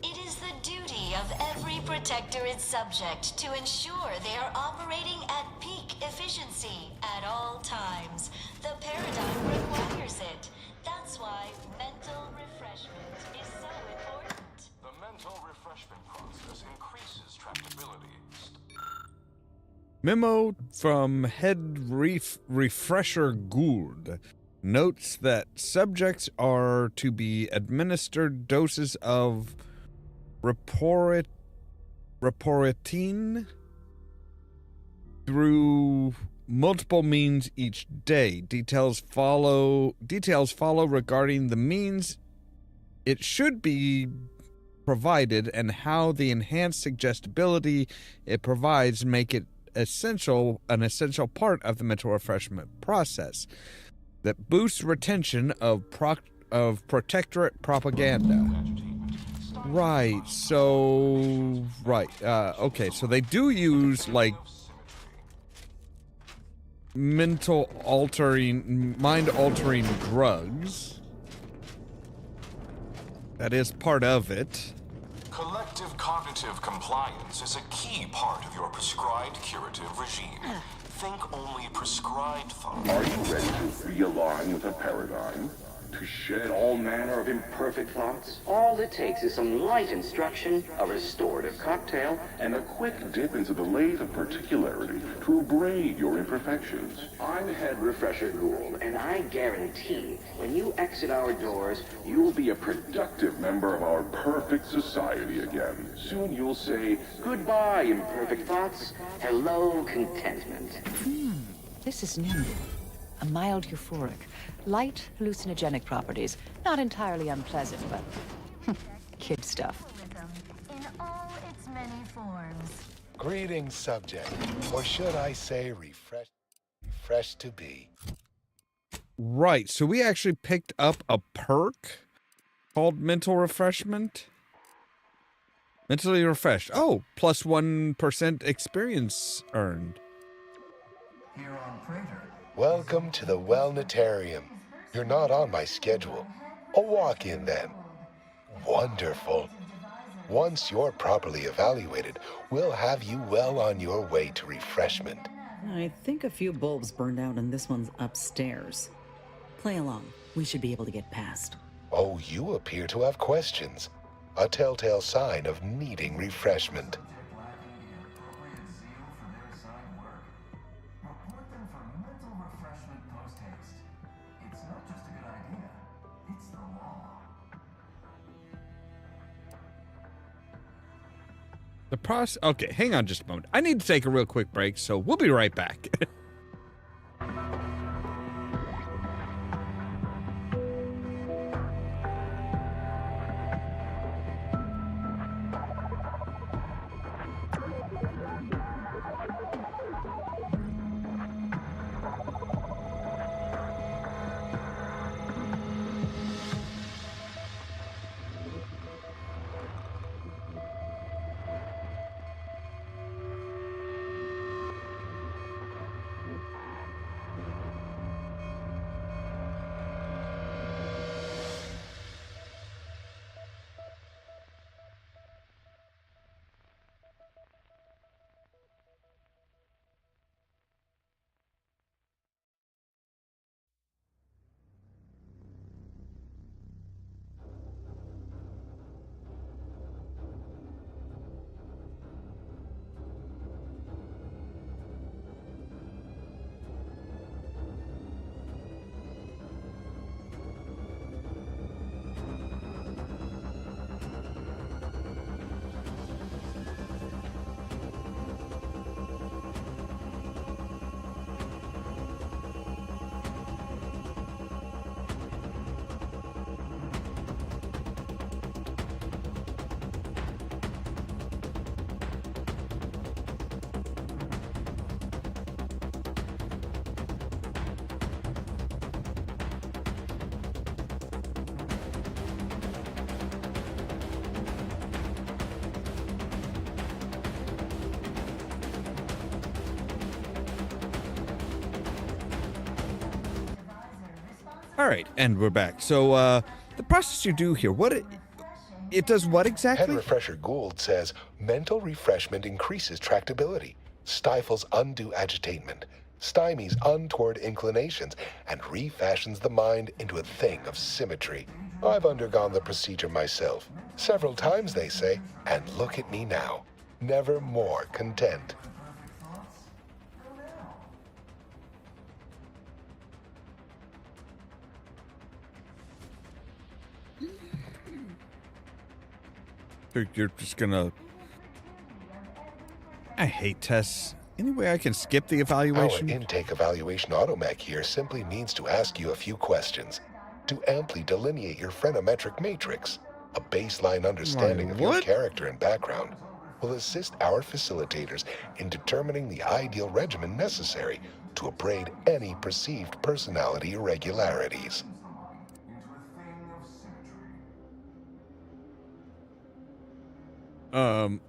It is the duty of every protectorate subject to ensure they are operating at peak efficiency at all times. The paradigm requires it. That's why mental refreshment is so important. The mental refreshment process increases tractability. Memo from Head Refresher Gould notes that subjects are to be administered doses of Reporitine through multiple means each day. Details follow regarding the means it should be provided and how the enhanced suggestibility it provides make it an essential part of the mental refreshment process that boosts retention of protectorate propaganda. Right, so okay, so they do use like mind altering drugs. That is part of it. Collective cognitive compliance is a key part of your prescribed curative regime. Think only prescribed thought. Are you ready to realign with a paradigm? To shed all manner of imperfect thoughts? All it takes is some light instruction, a restorative cocktail, and a quick dip into the lathe of particularity to abrade your imperfections. I'm Head Refresher Gould, and I guarantee when you exit our doors, You'll be a productive member of our perfect society again. Soon you'll say, goodbye, imperfect thoughts. Hello, contentment. This is new. A mild euphoric. Light hallucinogenic properties. Not entirely unpleasant, but kid stuff. In all its many forms. Greetings, subject. Or should I say refreshed to be. Right, so we actually picked up a perk called Mental Refreshment. Mentally refreshed. Oh, plus 1% experience earned. Here on Praetor. Welcome to the Wellnetarium. You're not on my schedule. A walk-in then. Wonderful. Once you're properly evaluated, we'll have you well on your way to refreshment. I think a few bulbs burned out and this one's upstairs. Play along. We should be able to get past. Oh, you appear to have questions. A telltale sign of needing refreshment. The process. Okay, hang on just a moment. I need to take a real quick break, so we'll be right back. All right, and we're back. So, the process you do here, it does what exactly? Head Refresher Gould says mental refreshment increases tractability, stifles undue agitatement, stymies untoward inclinations, and refashions the mind into a thing of symmetry. I've undergone the procedure myself, several times they say, and look at me now, never more content. You're just gonna... I hate tests. Any way I can skip the evaluation? Our intake evaluation automech here simply needs to ask you a few questions to amply delineate your phreноmetric matrix. A baseline understanding of your character and background will assist our facilitators in determining the ideal regimen necessary to abrade any perceived personality irregularities.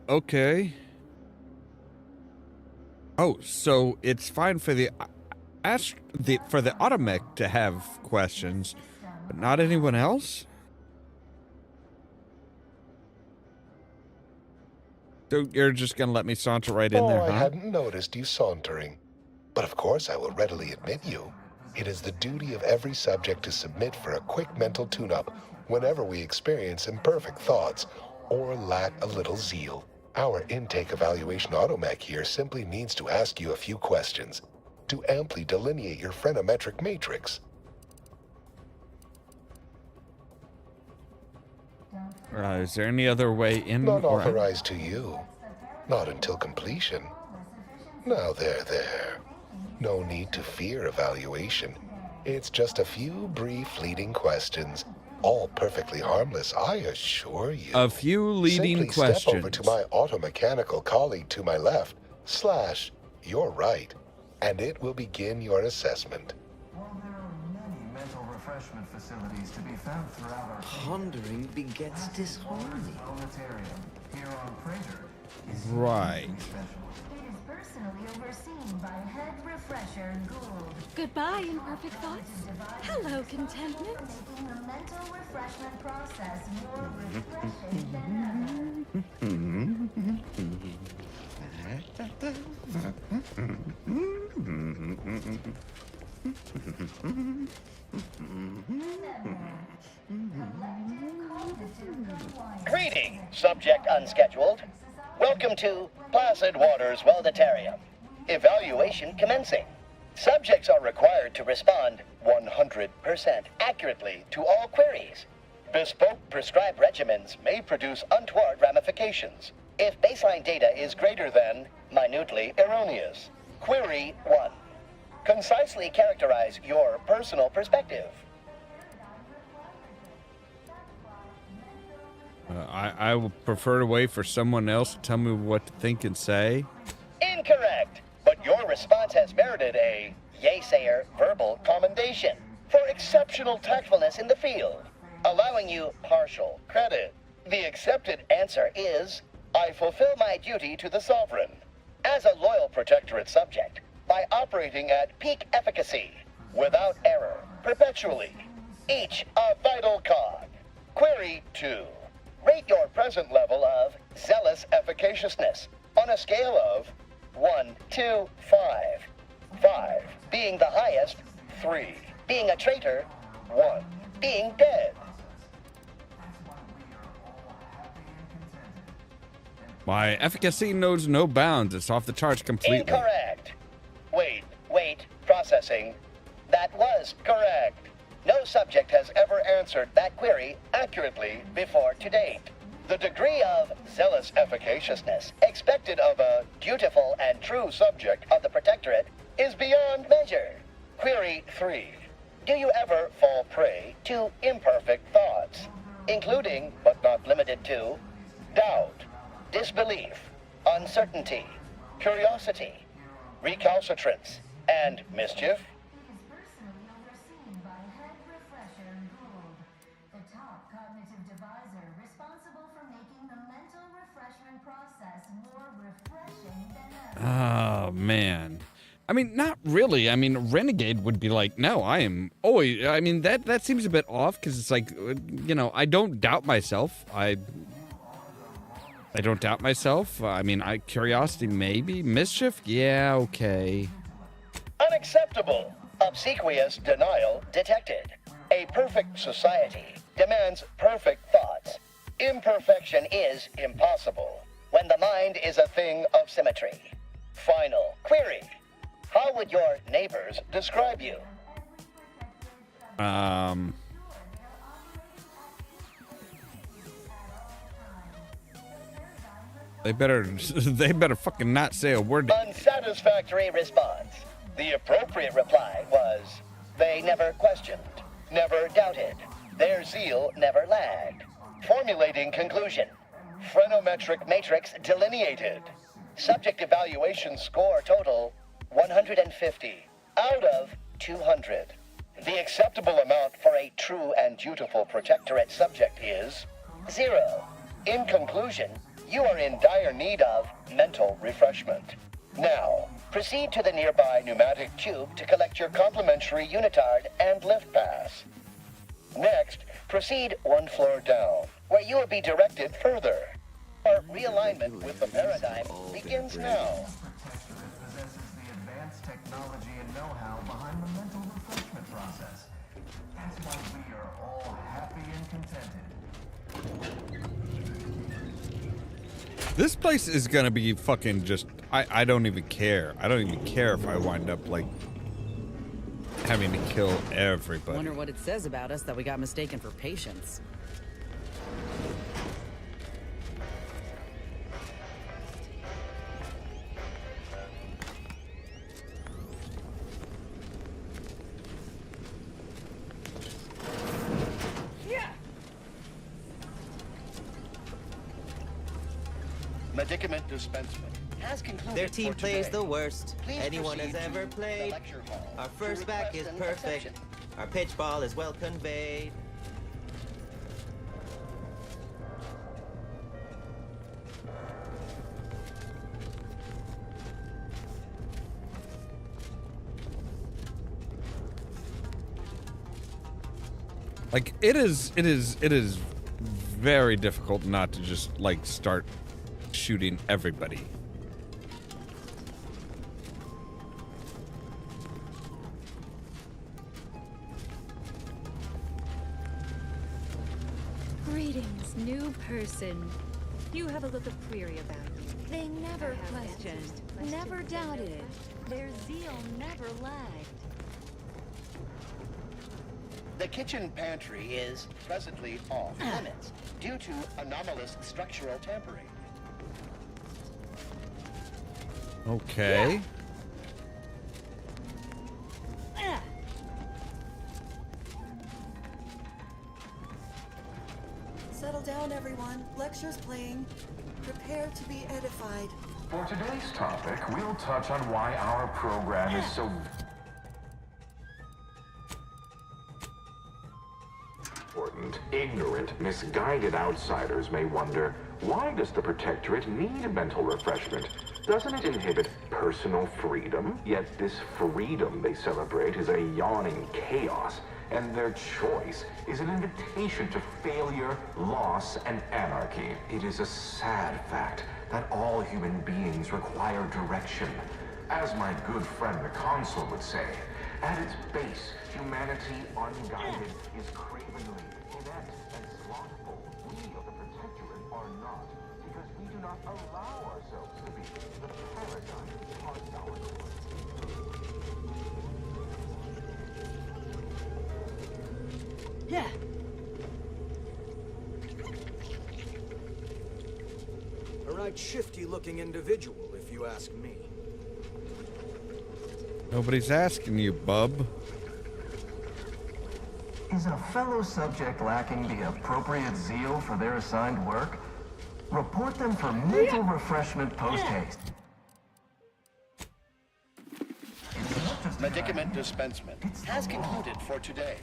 Okay. Oh, so it's fine for the automech to have questions, but not anyone else? So you're just gonna let me saunter right in there, huh? I hadn't noticed you sauntering. But of course I will readily admit you. It is the duty of every subject to submit for a quick mental tune-up whenever we experience imperfect thoughts or lack a little zeal. Our intake evaluation automech here simply needs to ask you a few questions to amply delineate your phreноmetric matrix. Is there any other way in? Not authorized to you. Not until completion. Now there. No need to fear evaluation. It's just a few brief leading questions. All perfectly harmless, I assure you. A few leading Simply questions. Step over to my automechanical colleague to my left, / your right, and it will begin your assessment. While there are many mental refreshment facilities to be found throughout our Pondering begets disharmony. planetarium here on Praetor is Right. special. It is personally overseen by Head Refresher Gould. Goodbye, imperfect thoughts. Hello, contentment. Making the mental refreshment process more refreshing than Greeting, subject unscheduled. Welcome to Placid Waters Welditarium. Evaluation commencing. Subjects are required to respond 100% accurately to all queries. Bespoke prescribed regimens may produce untoward ramifications if baseline data is greater than minutely erroneous. Query 1. Concisely characterize your personal perspective. I would prefer to wait for someone else to tell me what to think and say. Incorrect, but your response has merited a yay-sayer verbal commendation for exceptional tactfulness in the field, allowing you partial credit. The accepted answer is, I fulfill my duty to the Sovereign as a loyal protectorate subject by operating at peak efficacy, without error, perpetually, each a vital cog. Query 2. Rate your present level of zealous efficaciousness on a scale of 1 to 5. 5 being the highest, 3 being a traitor, 1 being dead. My efficacy knows no bounds. It's off the charts completely. Incorrect. Wait, processing. That was correct. No subject has ever answered that query accurately before to date. The degree of zealous efficaciousness expected of a dutiful and true subject of the Protectorate is beyond measure. Query 3. Do you ever fall prey to imperfect thoughts, including, but not limited to, doubt, disbelief, uncertainty, curiosity, recalcitrance, and mischief? Oh, man. I mean, not really. I mean, Renegade would be like, no, I am always. I mean, that seems a bit off because it's like, you know, I don't doubt myself. I don't doubt myself. I mean, curiosity maybe, mischief, yeah, okay. Unacceptable. Obsequious denial detected. A perfect society demands perfect thoughts. Imperfection is impossible when the mind is a thing of symmetry. Final query. How would your neighbors describe you? They better fucking not say a word. Unsatisfactory response. The appropriate reply was, they never questioned, never doubted. Their zeal never lagged. Formulating conclusion. Phrenometric matrix delineated. Subject evaluation score total 150 out of 200. The acceptable amount for a true and dutiful protectorate subject is 0. In conclusion, you are in dire need of mental refreshment. Now, proceed to the nearby pneumatic tube to collect your complimentary unitard and lift pass. Next, proceed one floor down, where you will be directed further. Our realignment with the paradigm begins now. Possesses the advanced technology and know-how behind the mental refreshment process. That's why we are all happy and contented. This place is gonna be fucking just. I don't even care. I don't even care if I wind up like having to kill everybody. Wonder what it says about us that we got mistaken for patients. Medicament dispensement has concluded. Their team for plays today. the worst Please anyone has proceed ever to played. the lecture hall Our to first back is request an perfect. exception. Our pitch ball is well conveyed. Like it is very difficult not to just like start shooting everybody. Greetings, new person. You have a look of query about you. They never questioned, never doubted. Their zeal never lagged. The kitchen pantry is presently off limits due to anomalous structural tampering. Okay. Settle down, everyone. Lecture's playing. Prepare to be edified. For today's topic, we'll touch on why our program is so important. Ignorant, misguided outsiders may wonder, why does the Protectorate need mental refreshment? Doesn't it inhibit personal freedom? Yet this freedom they celebrate is a yawning chaos, and their choice is an invitation to failure, loss, and anarchy. It is a sad fact that all human beings require direction. As my good friend the Consul would say, at its base, humanity unguided is cravenly, inept, and slothful. We of the Protectorate are not, because we do not allow ourselves to be. The paradigm charts our course. Yeah. A right shifty-looking individual, if you ask me. Nobody's asking you, bub. Is a fellow subject lacking the appropriate zeal for their assigned work? Report them for mental refreshment post-haste. Medicament dispensement has concluded for today.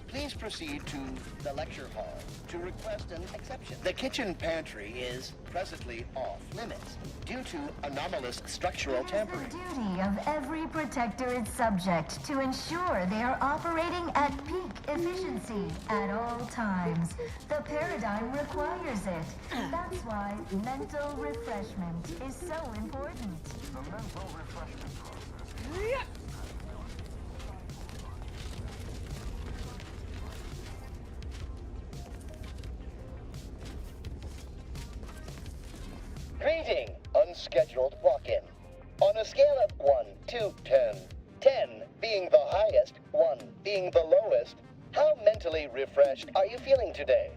please proceed to the lecture hall to request an exception. The kitchen pantry is presently off limits due to anomalous structural tampering. It is the duty of every Protectorate subject to ensure they are operating at peak efficiency at all times. The paradigm requires it. That's why mental refreshment is so important. The mental refreshment process. Greeting, unscheduled walk-in. On a scale of 1 to 10, 10 being the highest, 1 being the lowest, how mentally refreshed are you feeling today?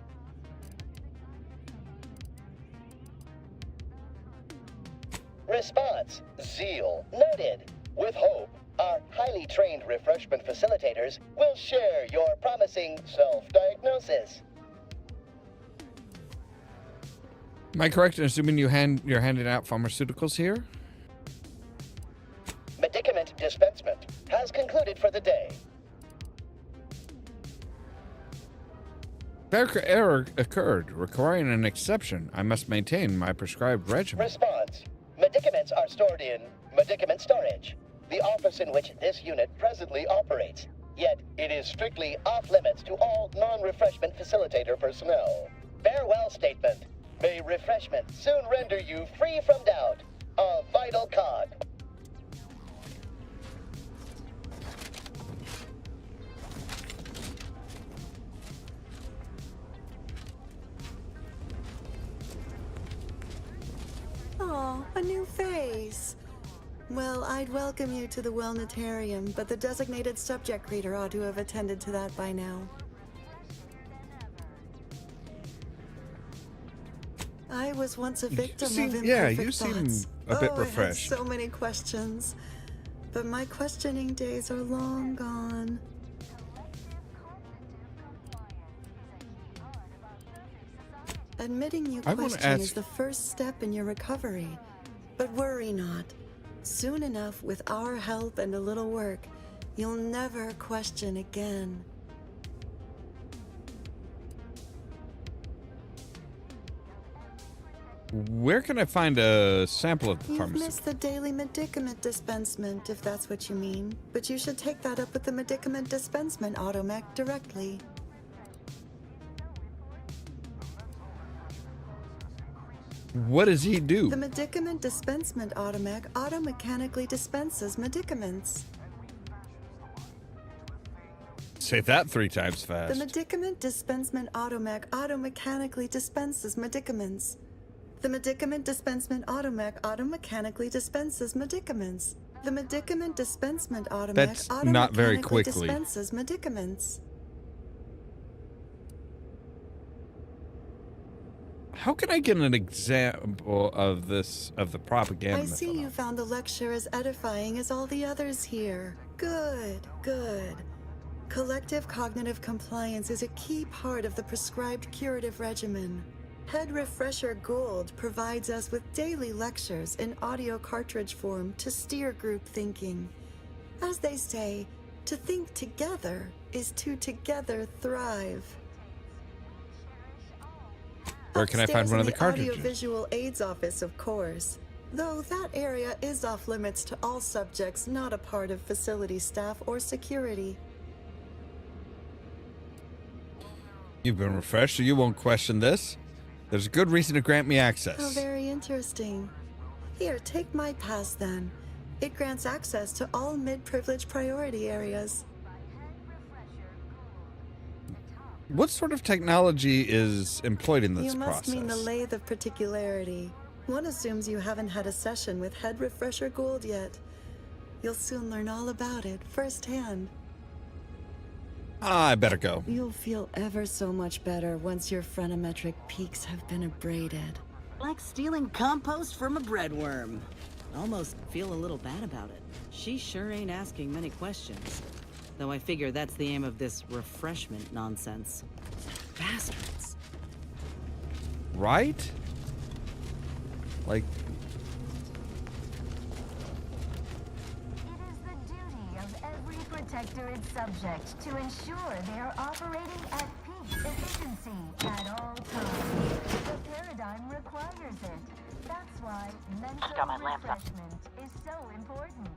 Response, zeal, noted. With hope, our highly trained refreshment facilitators will share your promising self-diagnosis. Am I correct in assuming you're handing out pharmaceuticals here? Medicament dispensement has concluded for the day. Error occurred, requiring an exception. I must maintain my prescribed regimen. Response. Medicaments are stored in medicament storage, the office in which this unit presently operates. Yet, it is strictly off-limits to all non-refreshment facilitator personnel. Farewell statement. May refreshment soon render you free from doubt. A vital cog. Oh, a new face. Well, I'd welcome you to the Wellnetarium, but the designated subject reader ought to have attended to that by now. I was once a victim of imperfect you seem thoughts. a bit I refreshed. had so many questions, but my questioning days are long gone. Admitting you I wanna question is ask- the first step in your recovery. But worry not. Soon enough, with our help and a little work, you'll never question again. Where can I find a sample of the You've pharmacy? missed the daily medicament dispensement, if that's what you mean. But you should take that up with the medicament dispensement automech directly. What does he do? The medicament dispensement automech automechanically dispenses medicaments. Say that 3 times The fast. medicament dispensement automech automechanically dispenses medicaments. The medicament dispensement automech automechanically dispenses medicaments. The medicament dispensement automech That's not very automechanically quickly. dispenses medicaments. How can I get an example of this, of the propaganda? I see you found the lecture as edifying as all the others here. Good, good. Collective cognitive compliance is a key part of the prescribed curative regimen. Head Refresher Gould provides us with daily lectures in audio cartridge form to steer group thinking. As they say, to think together is to together thrive. Where can I find one of the Upstairs in cartridges? Audiovisual Aids office, of course. Though that area is off limits to all subjects not a part of facility staff or security. You've been refreshed, so you won't question this. There's a good reason to grant me How access. very interesting. Here, take my pass then. It grants access to all mid-privilege priority areas. What sort of technology is employed in this You must process? mean the lathe of particularity. One assumes you haven't had a session with Head Refresher Gould yet. You'll soon learn all about it firsthand. I better go. You'll feel ever so much better once your phrenometric peaks have been abraded. Like stealing compost from a breadworm. Almost feel a little bad about it. She sure ain't asking many questions. Though I figure that's the aim of this refreshment nonsense. Bastards. Right? Like, Protector is subject to ensure they are operating at peak efficiency at all times. The paradigm requires it. That's why mental refreshment is so important.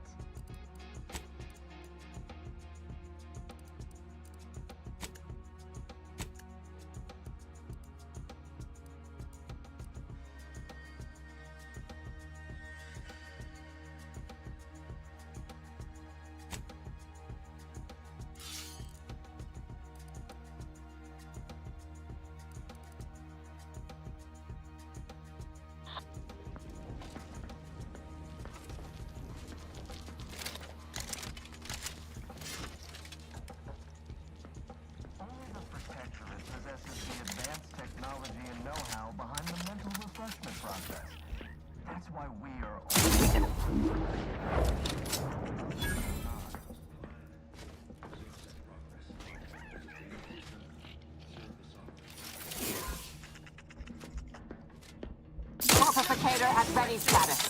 Fortificator at ready status.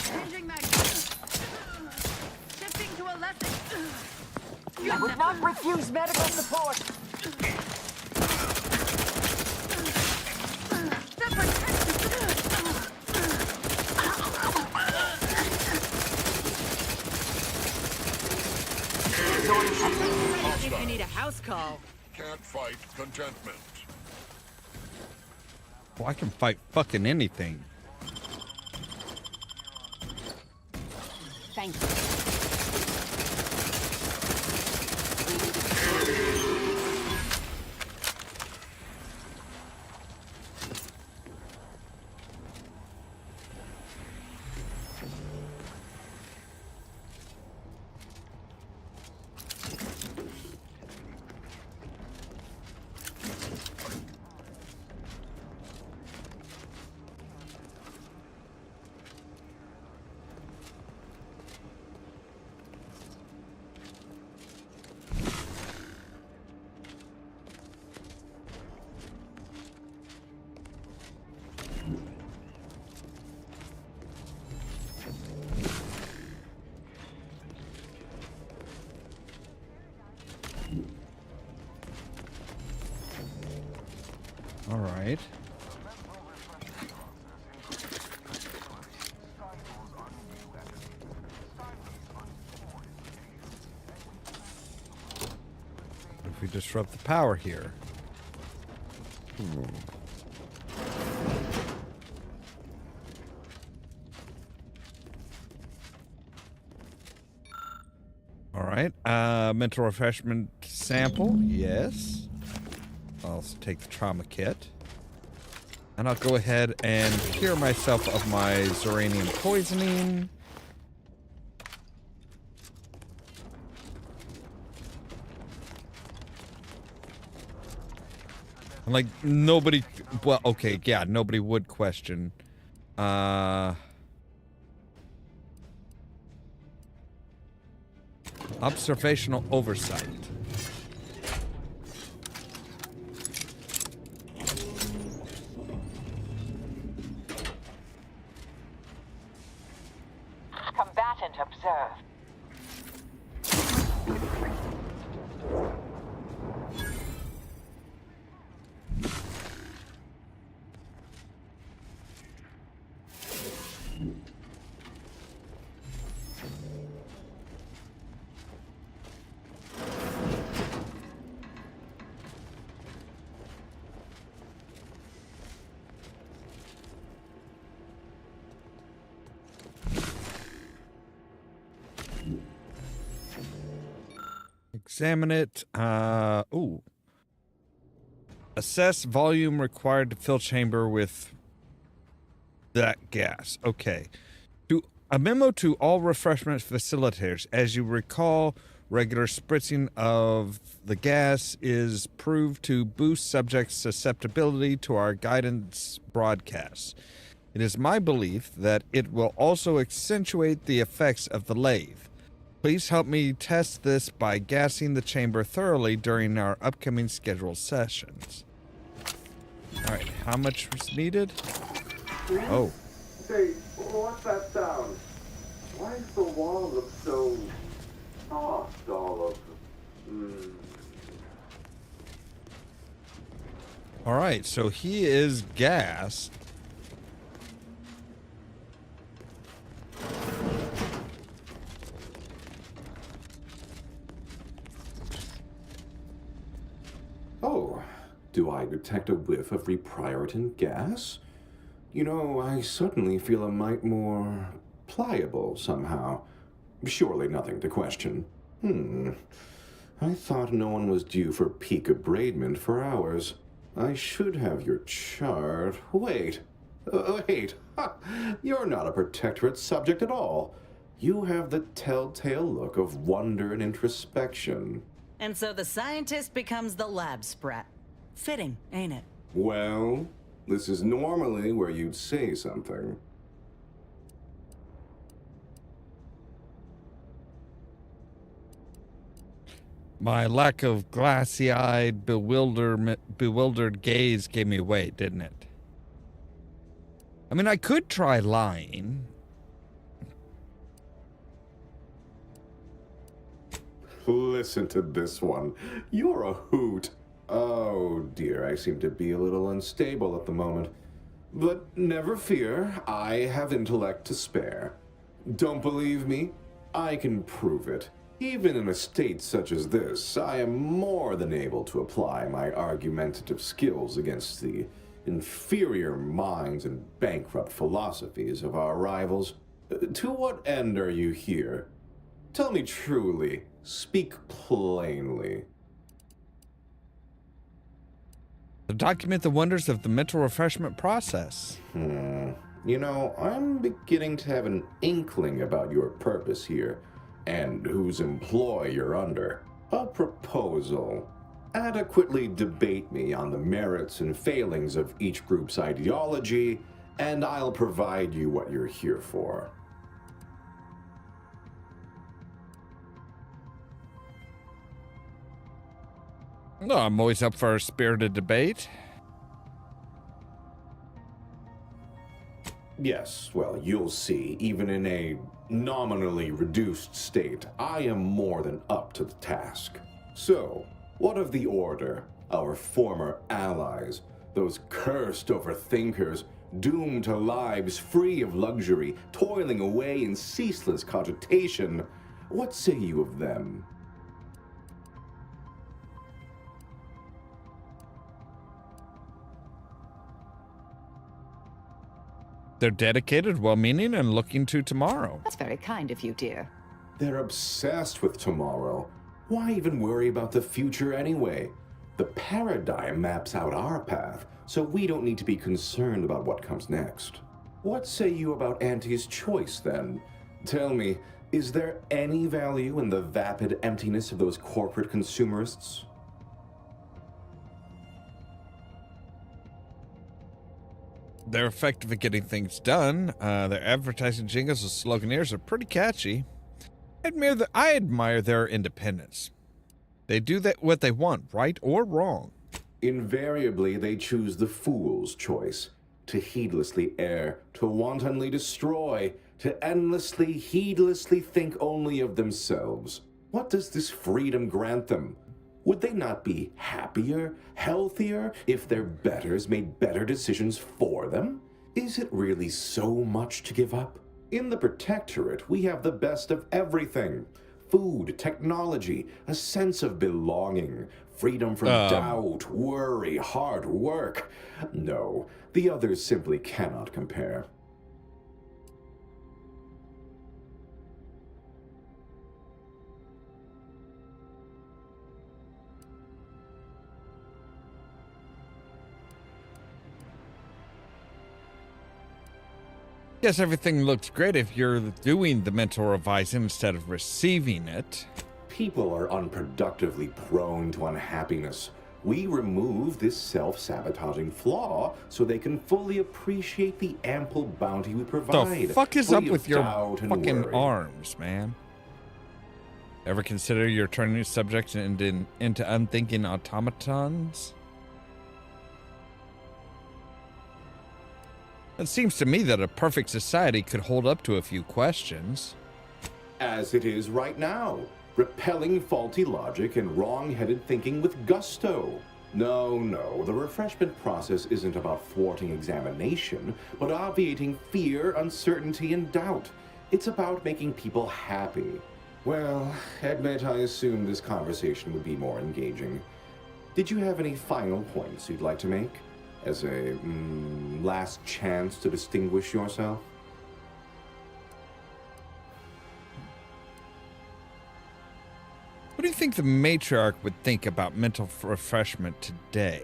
Changing magazine. Shifting to a lesson. I would not refuse medical support. If you need a house call. Can't fight contentment. Well, I can fight fucking anything. Thank you. All right. What if we disrupt the power here? All right. Mental refreshment sample. Yes. I'll take the trauma kit. And I'll go ahead and cure myself of my Zeranium poisoning. And like nobody, well, okay, yeah, nobody would question. Observational oversight. Combatant observed. Examine it. Ooh. Assess volume required to fill chamber with that gas. Okay. A memo to all refreshment facilitators. As you recall, regular spritzing of the gas is proved to boost subjects' susceptibility to our guidance broadcasts. It is my belief that it will also accentuate the effects of the lathe. Please help me test this by gassing the chamber thoroughly during our upcoming scheduled sessions. Alright, how much was needed? Oh. Say, what's that sound? Why does the wall look so soft, Ollamh. All right, so he is gassed. Oh, do I detect a whiff of repriorant gas? You know, I suddenly feel a mite more pliable somehow. Surely nothing to question. I thought no one was due for peak abradement for hours. I should have your chart. Wait. Ha! You're not a protectorate subject at all. You have the telltale look of wonder and introspection. And so the scientist becomes the lab sprat. Fitting, ain't it? Well, this is normally where you'd say something. My lack of glassy-eyed, bewildered gaze gave me away, didn't it? I mean, I could try lying. Listen to this one. You're a hoot. Oh dear, I seem to be a little unstable at the moment. But never fear, I have intellect to spare. Don't believe me? I can prove it. Even in a state such as this, I am more than able to apply my argumentative skills against the inferior minds and bankrupt philosophies of our rivals. To what end are you here? Tell me truly. Speak plainly. To document the wonders of the mental refreshment process. You know, I'm beginning to have an inkling about your purpose here, and whose employ you're under. A proposal. Adequately debate me on the merits and failings of each group's ideology, and I'll provide you what you're here for. No, I'm always up for a spirited debate. Yes, well, you'll see, even in a nominally reduced state, I am more than up to the task. So, what of the Order, our former allies, those cursed overthinkers, doomed to lives free of luxury, toiling away in ceaseless cogitation? What say you of them? They're dedicated, well-meaning, and looking to tomorrow. That's very kind of you, dear. They're obsessed with tomorrow. Why even worry about the future anyway? The paradigm maps out our path, so we don't need to be concerned about what comes next. What say you about Auntie's choice, then? Tell me, is there any value in the vapid emptiness of those corporate consumerists? They're effective at getting things done. Their advertising jingles and sloganeers are pretty catchy. I admire their independence. They do what they want, right or wrong. Invariably, they choose the fool's choice. To heedlessly err, to wantonly destroy, to endlessly, heedlessly think only of themselves. What does this freedom grant them? Would they not be happier, healthier, if their betters made better decisions for them? Is it really so much to give up? In the Protectorate, we have the best of everything. Food, technology, a sense of belonging, freedom from doubt, worry, hard work. No, the others simply cannot compare. Yes, everything looks great if you're doing the mental revising instead of receiving it. People are unproductively prone to unhappiness. We remove this self-sabotaging flaw so they can fully appreciate the ample bounty we provide. The fuck is up with your fucking worry. arms, man? Ever consider you're turning subjects into unthinking automatons? It seems to me that a perfect society could hold up to a few questions. As it is right now. repelling faulty logic and wrong-headed thinking with gusto. No, the refreshment process isn't about thwarting examination, but obviating fear, uncertainty, and doubt. It's about making people happy. Well, admit I assumed this conversation would be more engaging. Did you have any final points you'd like to make? As a, last chance to distinguish yourself? What do you think the matriarch would think about mental refreshment today?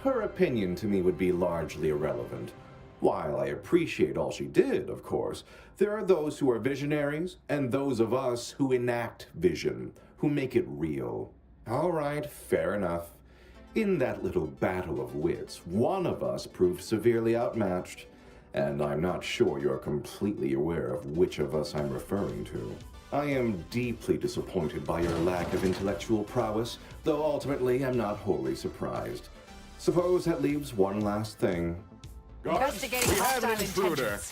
Her opinion to me would be largely irrelevant. While I appreciate all she did, of course, there are those who are visionaries and those of us who enact vision, who make it real. All right, fair enough. In that little battle of wits, one of us proved severely outmatched, and I'm not sure you're completely aware of which of us I'm referring to. I am deeply disappointed by your lack of intellectual prowess, though ultimately I'm not wholly surprised. Suppose that leaves one last thing. Investigating hostile intentions.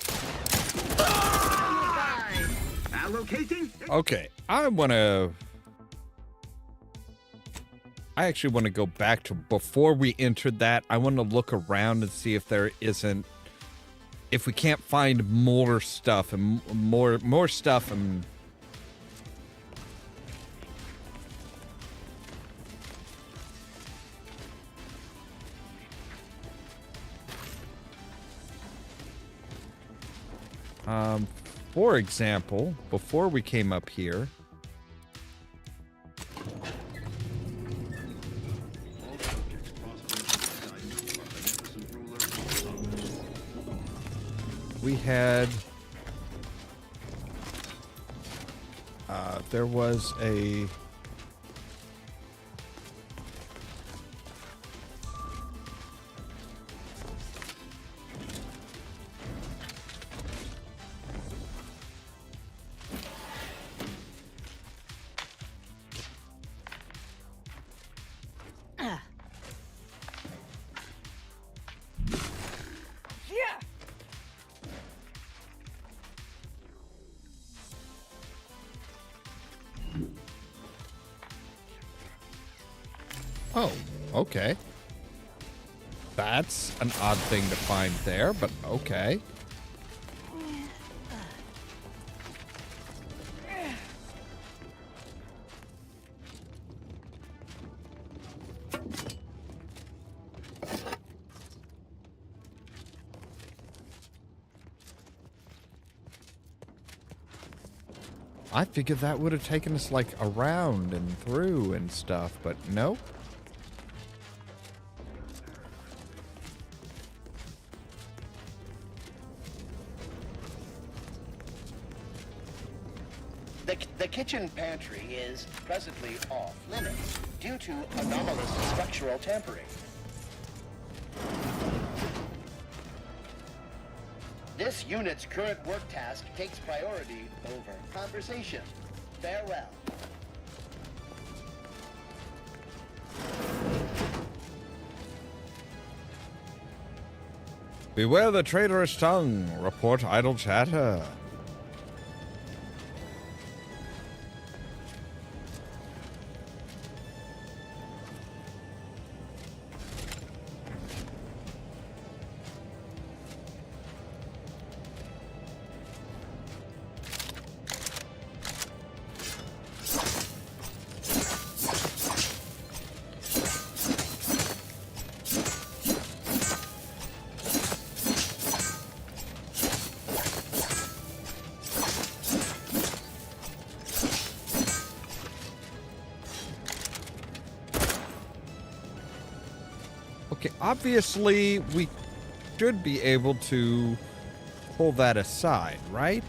Allocating? Okay, I actually want to go back to before we entered that. I want to look around and see if if we can't find more stuff and more stuff and for example, before we came up here, we had, there was a, oh, okay. That's an odd thing to find there, but okay. I figured that would have taken us like around and through and stuff, but no. The kitchen pantry is presently off limits due to anomalous structural tampering. This unit's current work task takes priority over conversation. Farewell. Beware the traitorous tongue. Report idle chatter. Okay, obviously we should be able to pull that aside, right?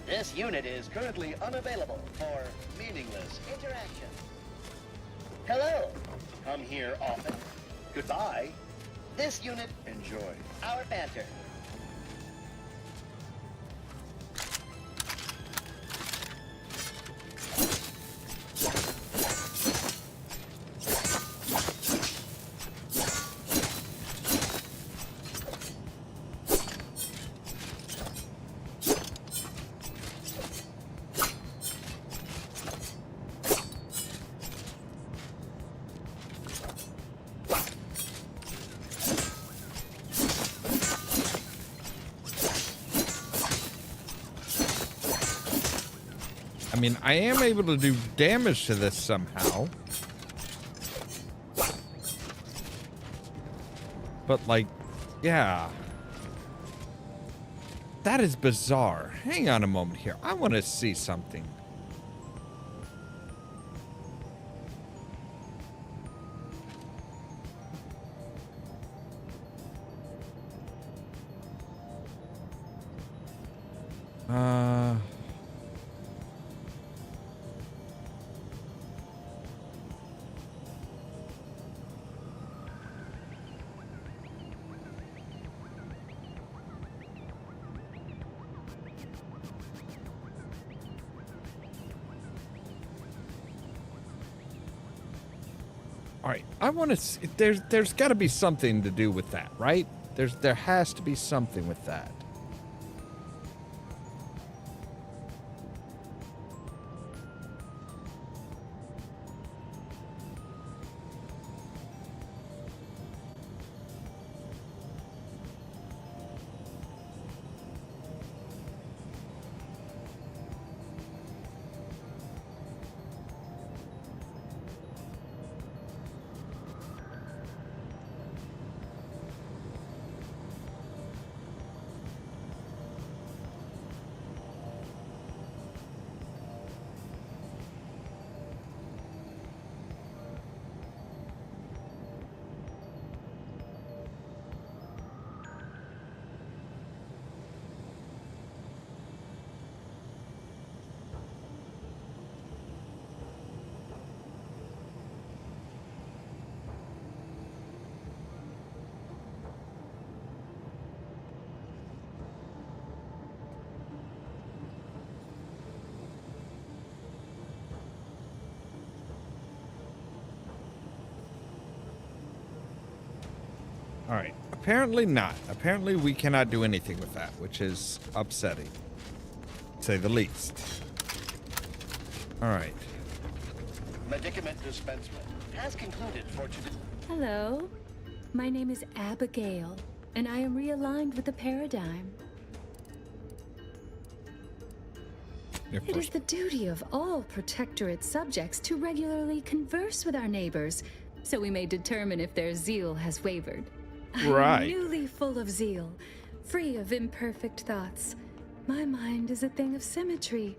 This unit is currently unavailable for meaningless interaction. Hello. Come here often. Goodbye. This unit, enjoy our banter. I mean, I am able to do damage to this somehow. But, like, yeah. That is bizarre. Hang on a moment here. I want to see something. All right, I want to see, there's got to be something to do with that, right? There has to be something with that. All right. Apparently not. Apparently we cannot do anything with that, which is upsetting, to say the least. All right. Medicament dispensement has concluded for today. Hello. My name is Abigail, and I am realigned with the paradigm. It is the duty of all Protectorate subjects to regularly converse with our neighbors, so we may determine if their zeal has wavered. Right. I am newly full of zeal, free of imperfect thoughts. My mind is a thing of symmetry.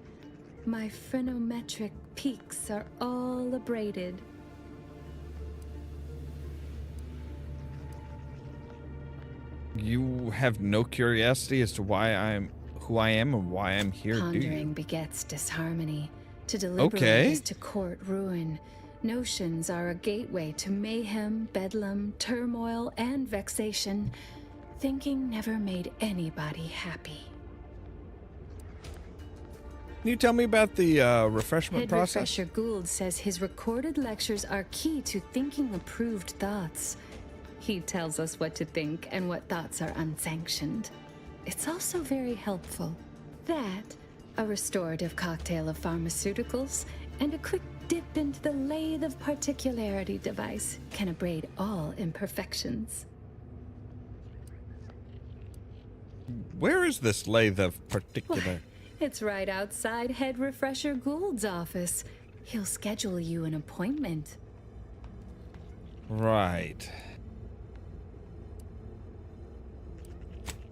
My phrenometric peaks are all abraded. You have no curiosity as to why I'm who I am and why I'm here, do you? Pondering begets disharmony. To deliberate is to court ruin. Notions are a gateway to mayhem, bedlam, turmoil, and vexation. Thinking never made anybody happy. Can you tell me about the refreshment Head process? Refresher Gould says his recorded lectures are key to thinking approved thoughts. He tells us what to think and what thoughts are unsanctioned. It's also very helpful. That, a restorative cocktail of pharmaceuticals, and a quick dip into the lathe of particularity device can abrade all imperfections. Where is this lathe of particular? It's right outside Head Refresher Gould's office. He'll schedule you an appointment. Right.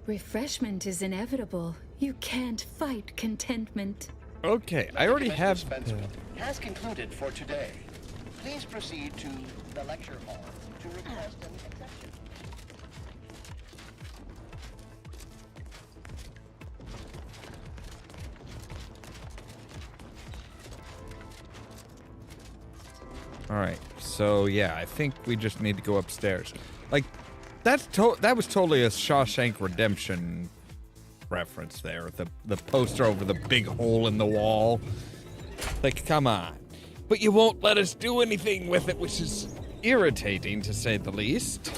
Refreshment is inevitable. You can't fight contentment. Okay, I already have. Has concluded for today. Please proceed to the lecture hall to request an exception. All right, so yeah, I think we just need to go upstairs. Like, that was totally a Shawshank Redemption reference there. The poster over the big hole in the wall. Like, come on. But you won't let us do anything with it, which is irritating, to say the least.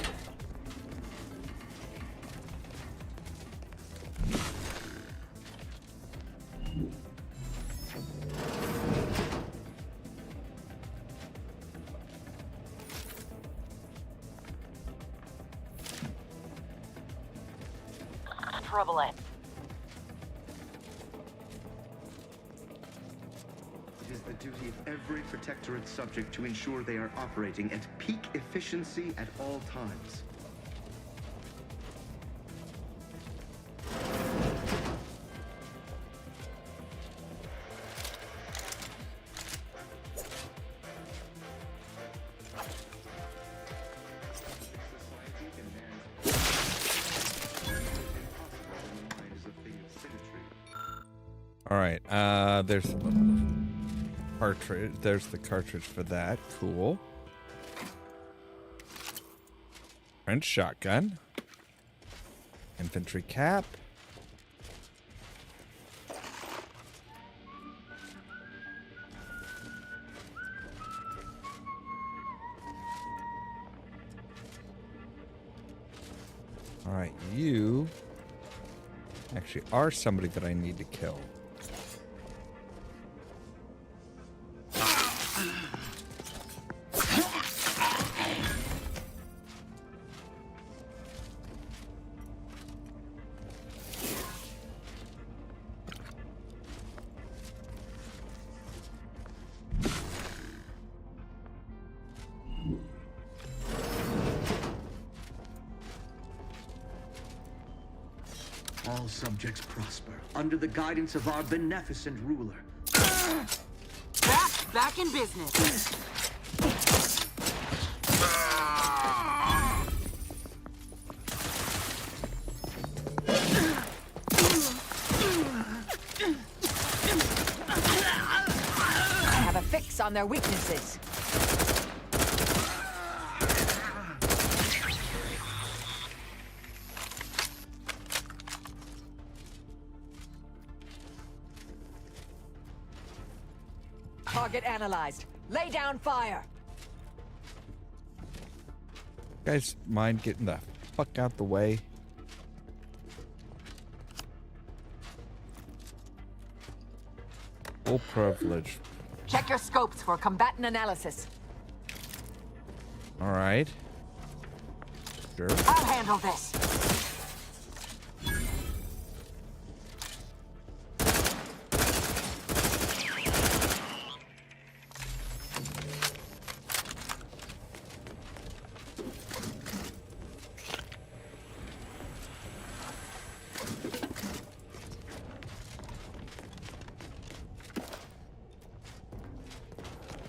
Trouble it. the duty of every Protectorate subject to ensure they are operating at peak efficiency at all times. All right, there's the little cartridge. There's the cartridge for that. Cool. French shotgun. Infantry cap. All right, you actually are somebody that I need to kill. All subjects prosper under the guidance of our beneficent ruler. Back in business. I have a fix on their weaknesses. Target analyzed. Lay down fire. Guys, mind getting the fuck out the way? Full privilege. Check your scopes for combatant analysis. All right. Sure. I'll handle this.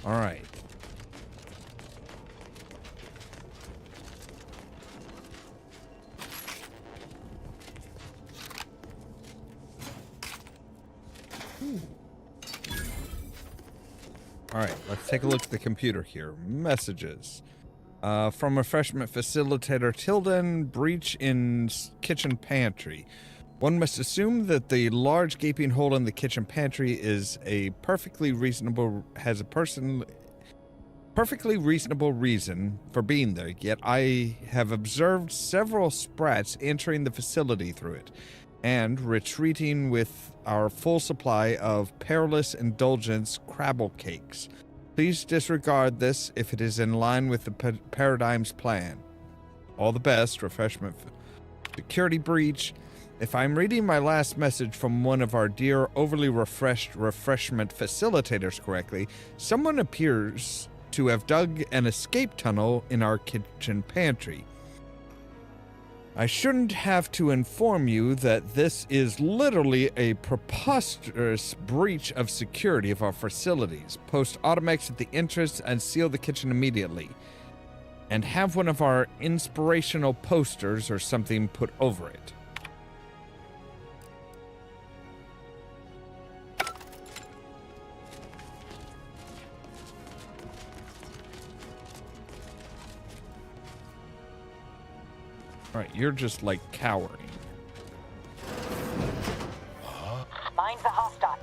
All right. All right, let's take a look at the computer here. Messages. From refreshment facilitator Tilden, breach in kitchen pantry. One must assume that the large gaping hole in the kitchen pantry is a perfectly reasonable reason for being there, yet I have observed several sprats entering the facility through it and retreating with our full supply of perilous indulgence crabble cakes. Please disregard this if it is in line with the Paradigm's plan. All the best, refreshment security breach. If I'm reading my last message from one of our dear overly refreshed refreshment facilitators correctly, someone appears to have dug an escape tunnel in our kitchen pantry. I shouldn't have to inform you that this is literally a preposterous breach of security of our facilities. Post automax at the entrance and seal the kitchen immediately. And have one of our inspirational posters or something put over it. Alright, you're just like cowering. Mind the hostile.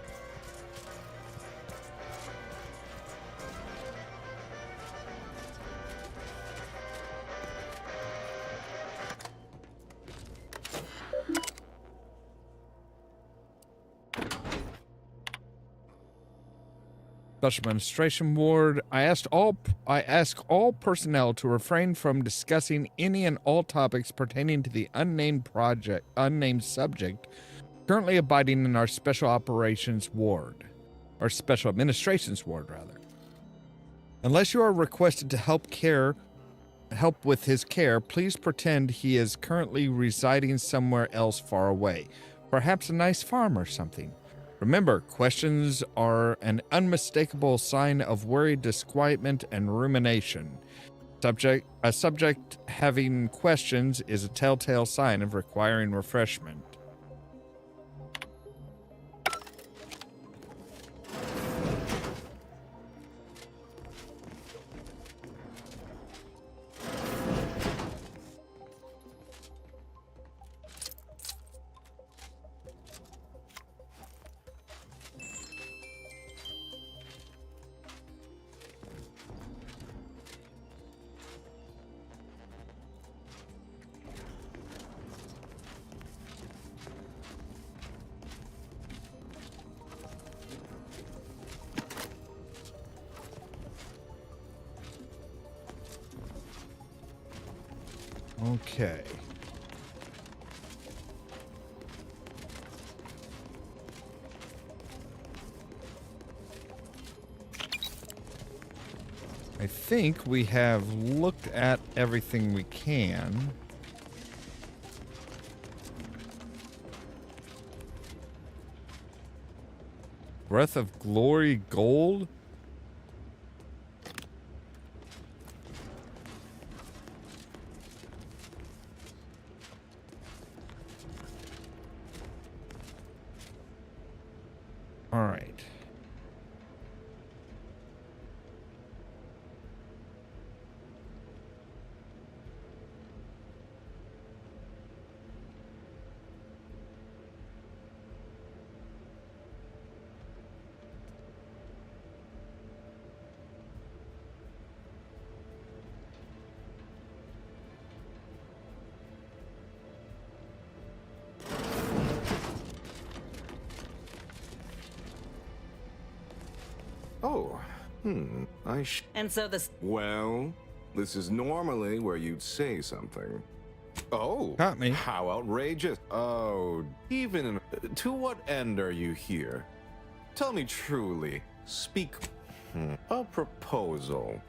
Special Administration Ward. I ask all personnel to refrain from discussing any and all topics pertaining to the unnamed subject currently abiding in our Special Operations Ward. or special administrations ward, rather. Unless you are requested to help with his care, please pretend he is currently residing somewhere else far away, perhaps a nice farm or something. Remember, questions are an unmistakable sign of worried disquietment and rumination. A subject having questions is a telltale sign of requiring refreshment. Okay. I think we have looked at everything we can. Breath of Glory Gold? All right. Oh, And so this. Well, this is normally where you'd say something. Oh, got me. How outrageous. Oh, even to what end are you here? Tell me truly. Speak. A proposal.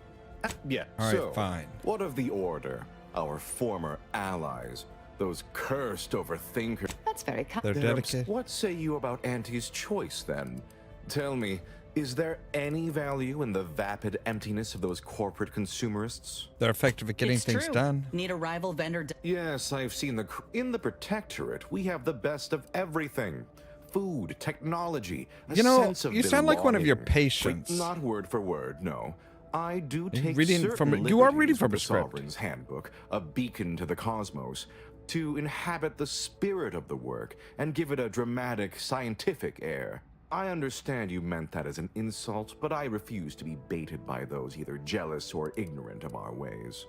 Yeah, All right, so, fine. What of the Order? Our former allies. Those cursed overthinkers. That's very kind. They're dedicated. What say you about Auntie's choice, then? Tell me, is there any value in the vapid emptiness of those corporate consumerists? They're effective at getting things done. Need a rival vendor. Yes, I've seen in the Protectorate, we have the best of everything. Food, technology, a You know, sense of you sound like one of your belonging. patients. Wait, not word for word, no. I do You're take reading certain from- you are liberties reading from with a the script. Sovereign's Handbook, a beacon to the cosmos, to inhabit the spirit of the work and give it a dramatic, scientific air. I understand you meant that as an insult, but I refuse to be baited by those either jealous or ignorant of our ways.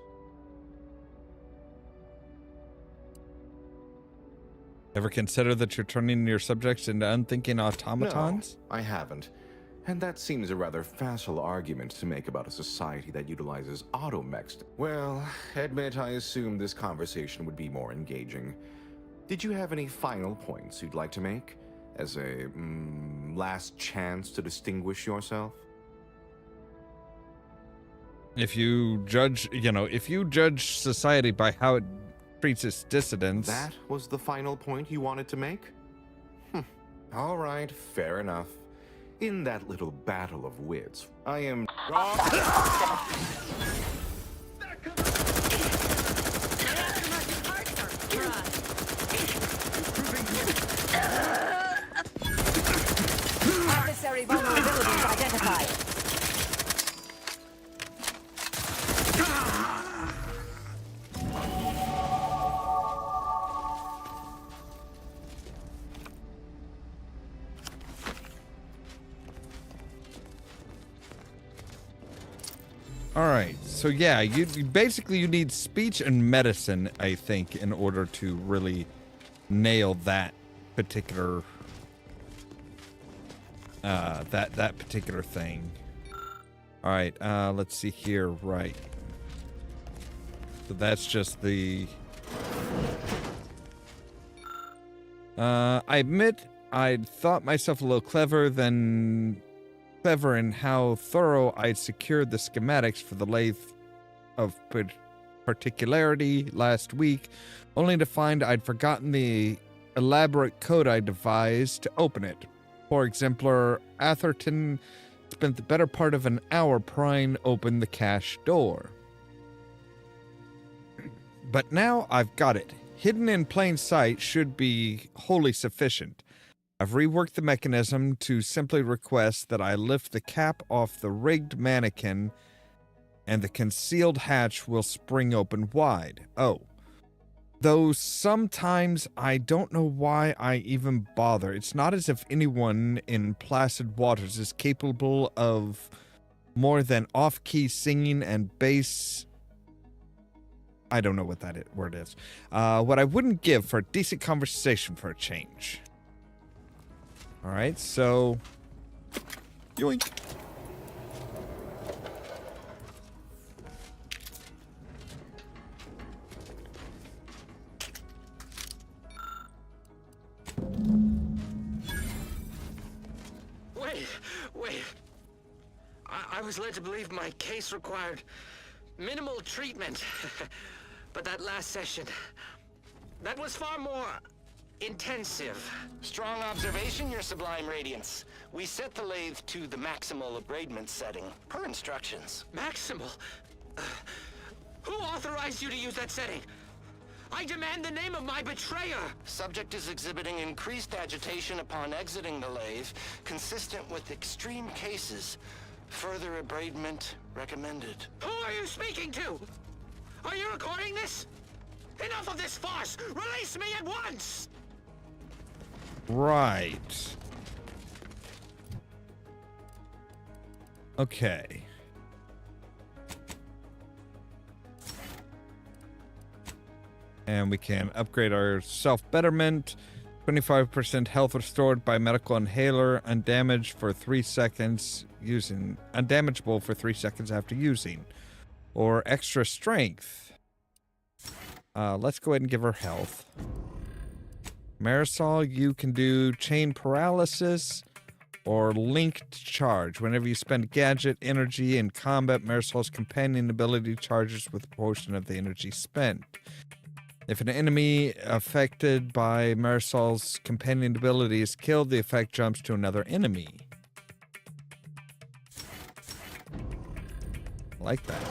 Ever consider that you're turning your subjects into unthinking automatons? No, I haven't. And that seems a rather facile argument to make about a society that utilizes automechs. Well, admit I assumed this conversation would be more engaging. Did you have any final points you'd like to make? As a, last chance to distinguish yourself? If you judge, if you judge society by how it treats its dissidents. That was the final point you wanted to make? All right, fair enough. In that little battle of wits, I am... Adversary vulnerabilities identified. All right, so yeah, you basically you need speech and medicine, I think, in order to really nail that particular that particular thing. All right, let's see here. Right, so that's just the. I admit I thought myself a little clever than clever in how thorough I'd secured the schematics for the lathe of particularity last week, only to find I'd forgotten the elaborate code I devised to open it. Poor exemplar Atherton spent the better part of an hour prying open the cache door. But now I've got it. Hidden in plain sight should be wholly sufficient. I've reworked the mechanism to simply request that I lift the cap off the rigged mannequin and the concealed hatch will spring open wide. Oh. Though sometimes I don't know why I even bother. It's not as if anyone in placid waters is capable of more than off-key singing and bass. I don't know what that word is. What I wouldn't give for a decent conversation for a change. All right, so yoink. Wait. I was led to believe my case required minimal treatment. But that last session, that was far more intensive. Strong observation, Your Sublime Radiance. We set the lathe to the maximal abradement setting, per instructions. Maximal? Who authorized you to use that setting? I demand the name of my betrayer! Subject is exhibiting increased agitation upon exiting the lathe, consistent with extreme cases. Further abradement recommended. Who are you speaking to? Are you recording this? Enough of this farce! Release me at once! Right. Okay. And we can upgrade our self-betterment. 25% health restored by medical inhaler. Undamaged for 3 seconds using. Undamageable for 3 seconds after using. Or extra strength. Let's go ahead and give her health. Marisol, you can do chain paralysis or linked charge. Whenever you spend gadget energy in combat, Marisol's companion ability charges with a portion of the energy spent. If an enemy affected by Marisol's companion ability is killed, the effect jumps to another enemy. I like that.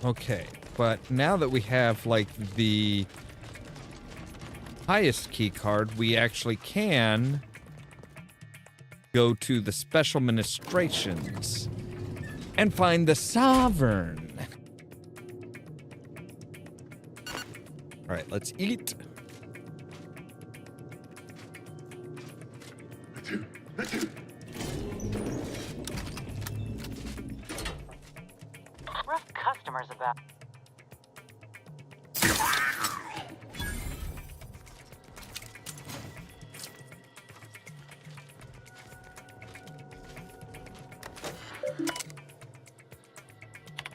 Okay, but now that we have, like, the highest key card, we actually can go to the special ministrations and find the Sovereign. All right, let's eat. Rough customers about.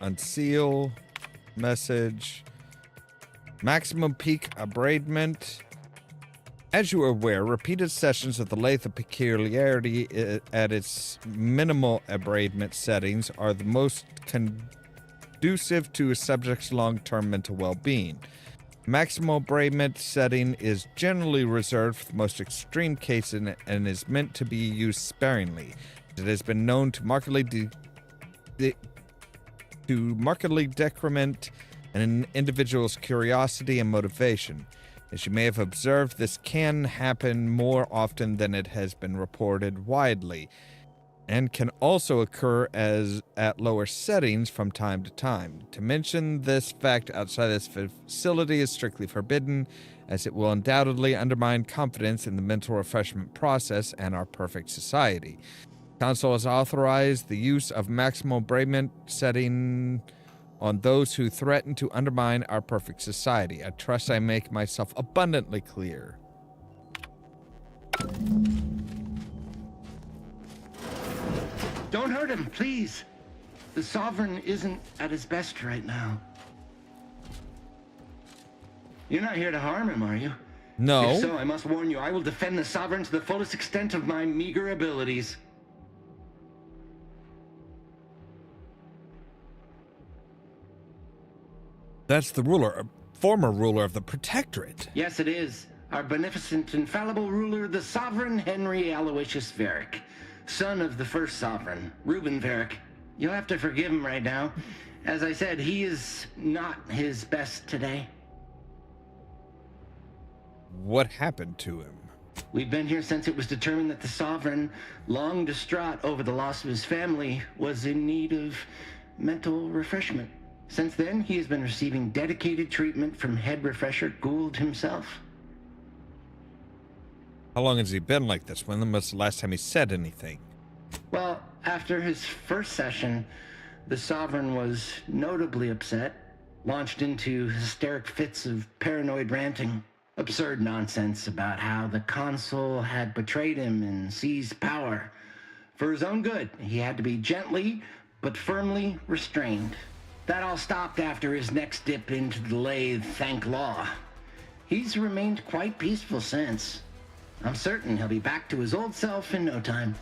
Unseal. Message. Maximum peak abradement. As you are aware, repeated sessions of the lathe of peculiarity at its minimal abradement settings are the most conducive to a subject's long-term mental well-being. Maximal abradement setting is generally reserved for the most extreme cases and is meant to be used sparingly. It has been known to markedly decrement an individual's curiosity and motivation. As you may have observed, this can happen more often than it has been reported widely, and can also occur at lower settings from time to time. To mention this fact outside this facility is strictly forbidden, as it will undoubtedly undermine confidence in the mental refreshment process and our perfect society. Council has authorized the use of maximal abradement setting on those who threaten to undermine our perfect society. I trust I make myself abundantly clear. Don't hurt him, please. The Sovereign isn't at his best right now. You're not here to harm him, are you? No. If so, I must warn you, I will defend the Sovereign to the fullest extent of my meager abilities. That's the ruler, former ruler of the Protectorate. Yes, it is. Our beneficent, infallible ruler, the Sovereign Henry Aloysius Varick, son of the first Sovereign, Reuben Varick. You'll have to forgive him right now. As I said, he is not his best today. What happened to him? We've been here since it was determined that the Sovereign, long distraught over the loss of his family, was in need of mental refreshment. Since then, he has been receiving dedicated treatment from head refresher Gould himself. How long has he been like this? When was the last time he said anything? Well, after his first session, the Sovereign was notably upset, launched into hysteric fits of paranoid ranting. Absurd nonsense about how the consul had betrayed him and seized power. For his own good, he had to be gently but firmly restrained. That all stopped after his next dip into the lathe, thank law. He's remained quite peaceful since. I'm certain he'll be back to his old self in no time.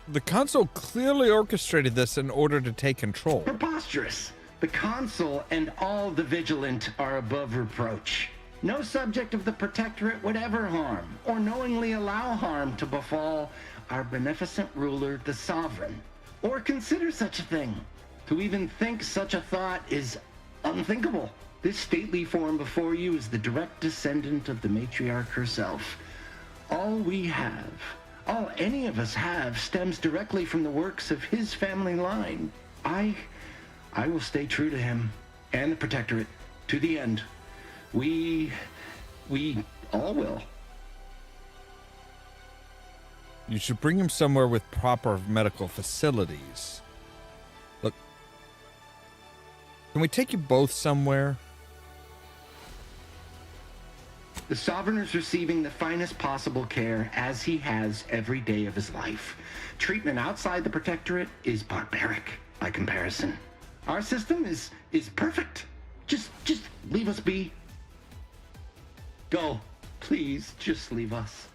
The consul clearly orchestrated this in order to take control. Preposterous! The consul and all the vigilant are above reproach. No subject of the Protectorate would ever harm, or knowingly allow harm to befall our beneficent ruler, the Sovereign, or consider such a thing. To even think such a thought is unthinkable. This stately form before you is the direct descendant of the matriarch herself. All we have, all any of us have, stems directly from the works of his family line. I will stay true to him and the Protectorate to the end. We all will. You should bring him somewhere with proper medical facilities. Look, can we take you both somewhere? The Sovereign is receiving the finest possible care, as he has every day of his life. Treatment outside the Protectorate is barbaric by comparison. Our system is perfect. Just leave us be. Go. Please, just leave us.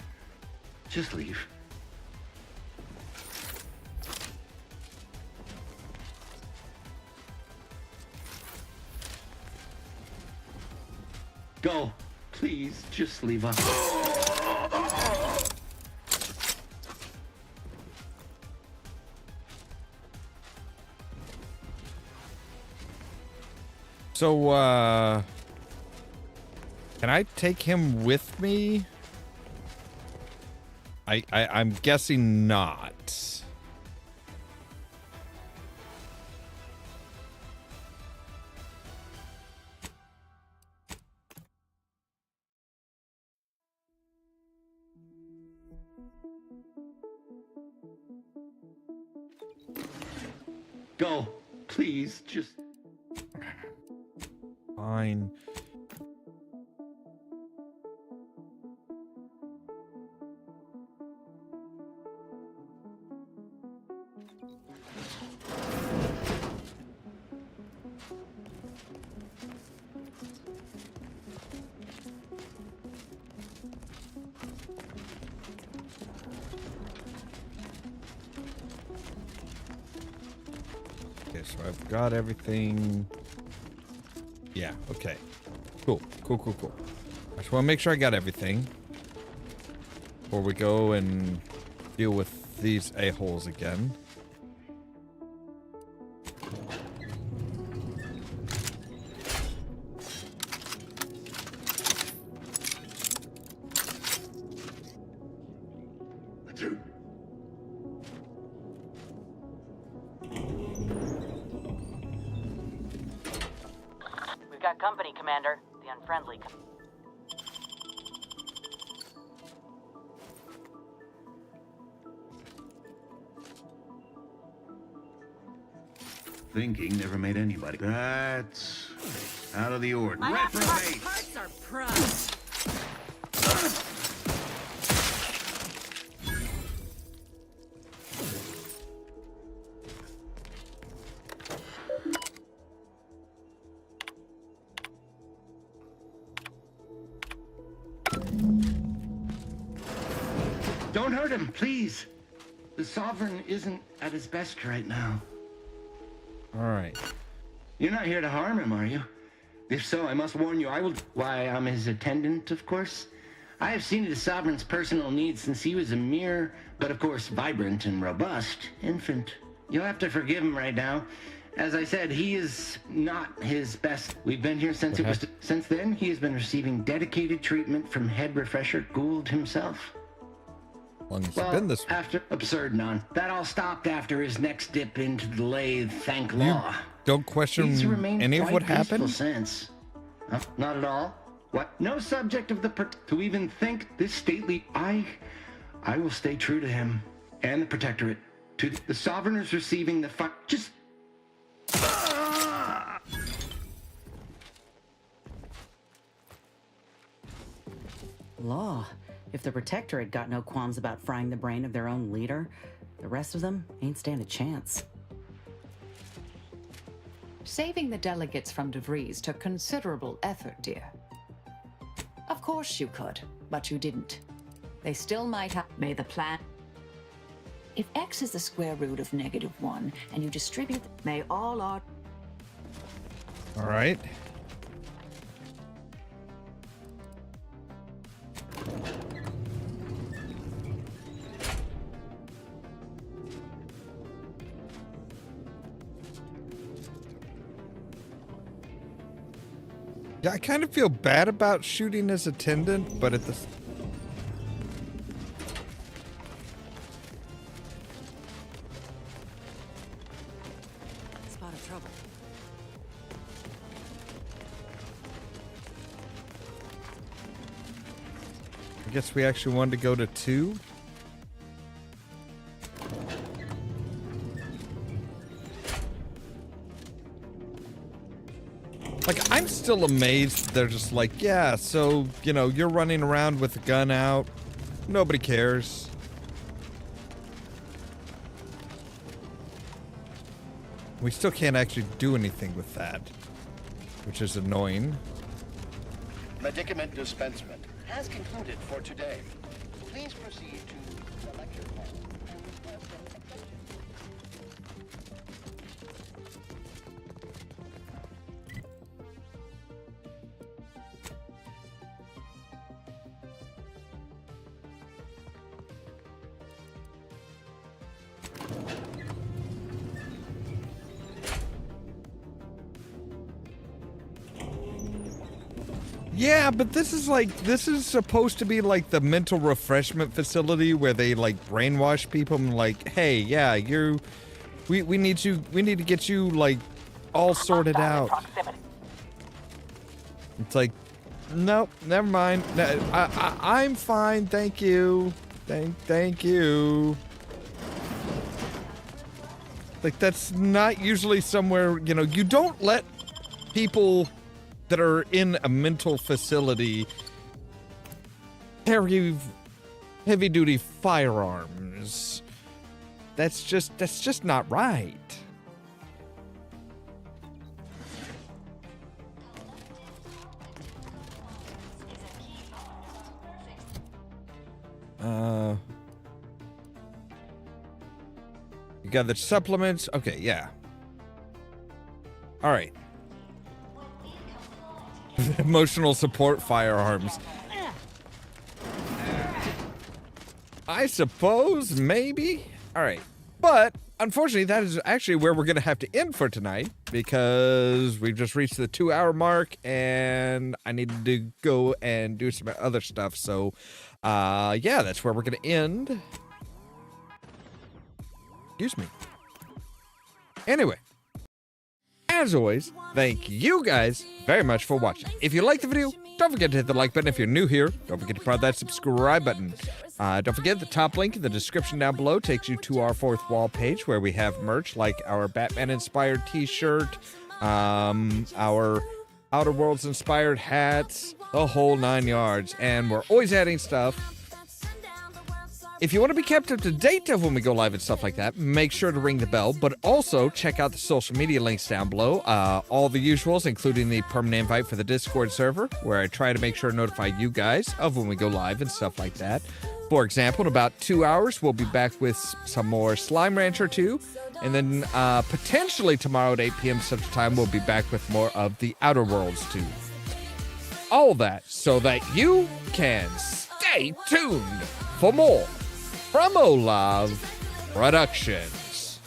Just leave. Go. Please, just leave us. So, can I take him with me? I'm guessing not. Go. Please, just... Fine. Okay, so I've got everything. Yeah, okay. Cool. I just want to make sure I got everything before we go and deal with these a-holes again. We've got company, Commander. The unfriendly. Thinking never made anybody. That's out of the ordinary. Reprobate! Hearts are pride. Don't hurt him, please. The Sovereign isn't at his best right now. All right. You're not here to harm him, are you? If so, I must warn you, I will... Why, I'm his attendant, of course. I have seen to the Sovereign's personal needs since he was a mere, but of course vibrant and robust, infant. You'll have to forgive him right now. As I said, he is not his best. We've been here since Since then, he has been receiving dedicated treatment from head refresher Gould himself. Long as been this way. After absurd none. That all stopped after his next dip into the lathe, thank law. Don't question any of what happened? Since. Not at all. What? No subject of the to even think this stately... I will stay true to him and the Protectorate. To the Sovereign is receiving the just... Law. If the Protectorate got no qualms about frying the brain of their own leader, the rest of them ain't stand a chance. Saving the delegates from DeVries took considerable effort, dear. Of course you could, but you didn't. They still might have made the plan. If x is the square root of -1, and you distribute, may all our... All right. Yeah, I kind of feel bad about shooting his attendant, but at the... Spot of trouble. I guess we actually wanted to go to 2. Like, I'm still amazed. They're just like, yeah, so, you know, you're running around with a gun out. Nobody cares. We still can't actually do anything with that, which is annoying. Medicament dispensement has concluded for today. Please proceed to the lecture hall. Yeah, but this is supposed to be like the mental refreshment facility where they like brainwash people and like, hey, yeah, we need to get you like all sorted out. It's like, nope, never mind. I'm fine, thank you. Thank you. Like, that's not usually somewhere, you know, you don't let people that are in a mental facility carry heavy-duty firearms. That's just not right. You got the supplements. Okay, yeah. All right. Emotional support firearms. I suppose, maybe. All right. But unfortunately, that is actually where we're going to have to end for tonight because we've just reached the 2-hour mark and I need to go and do some other stuff. So, yeah, that's where we're going to end. Excuse me. Anyway. as always, thank you guys very much for watching. If you liked the video, don't forget to hit the like button. If you're new here, don't forget to press that subscribe button. Don't forget the top link in the description down below takes you to our fourth wall page where we have merch like our Batman-inspired t-shirt, our Outer Worlds-inspired hats, the whole 9 yards. And we're always adding stuff. If you want to be kept up to date of when we go live and stuff like that, make sure to ring the bell, but also check out the social media links down below. All the usuals, including the permanent invite for the Discord server, where I try to make sure to notify you guys of when we go live and stuff like that. For example, in about 2 hours, we'll be back with some more Slime Rancher 2, and then potentially tomorrow at 8 p.m. Central Time, we'll be back with more of the Outer Worlds 2. All that so that you can stay tuned for more from Ollamh Productions.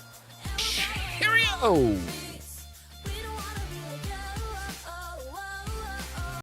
Cheerio!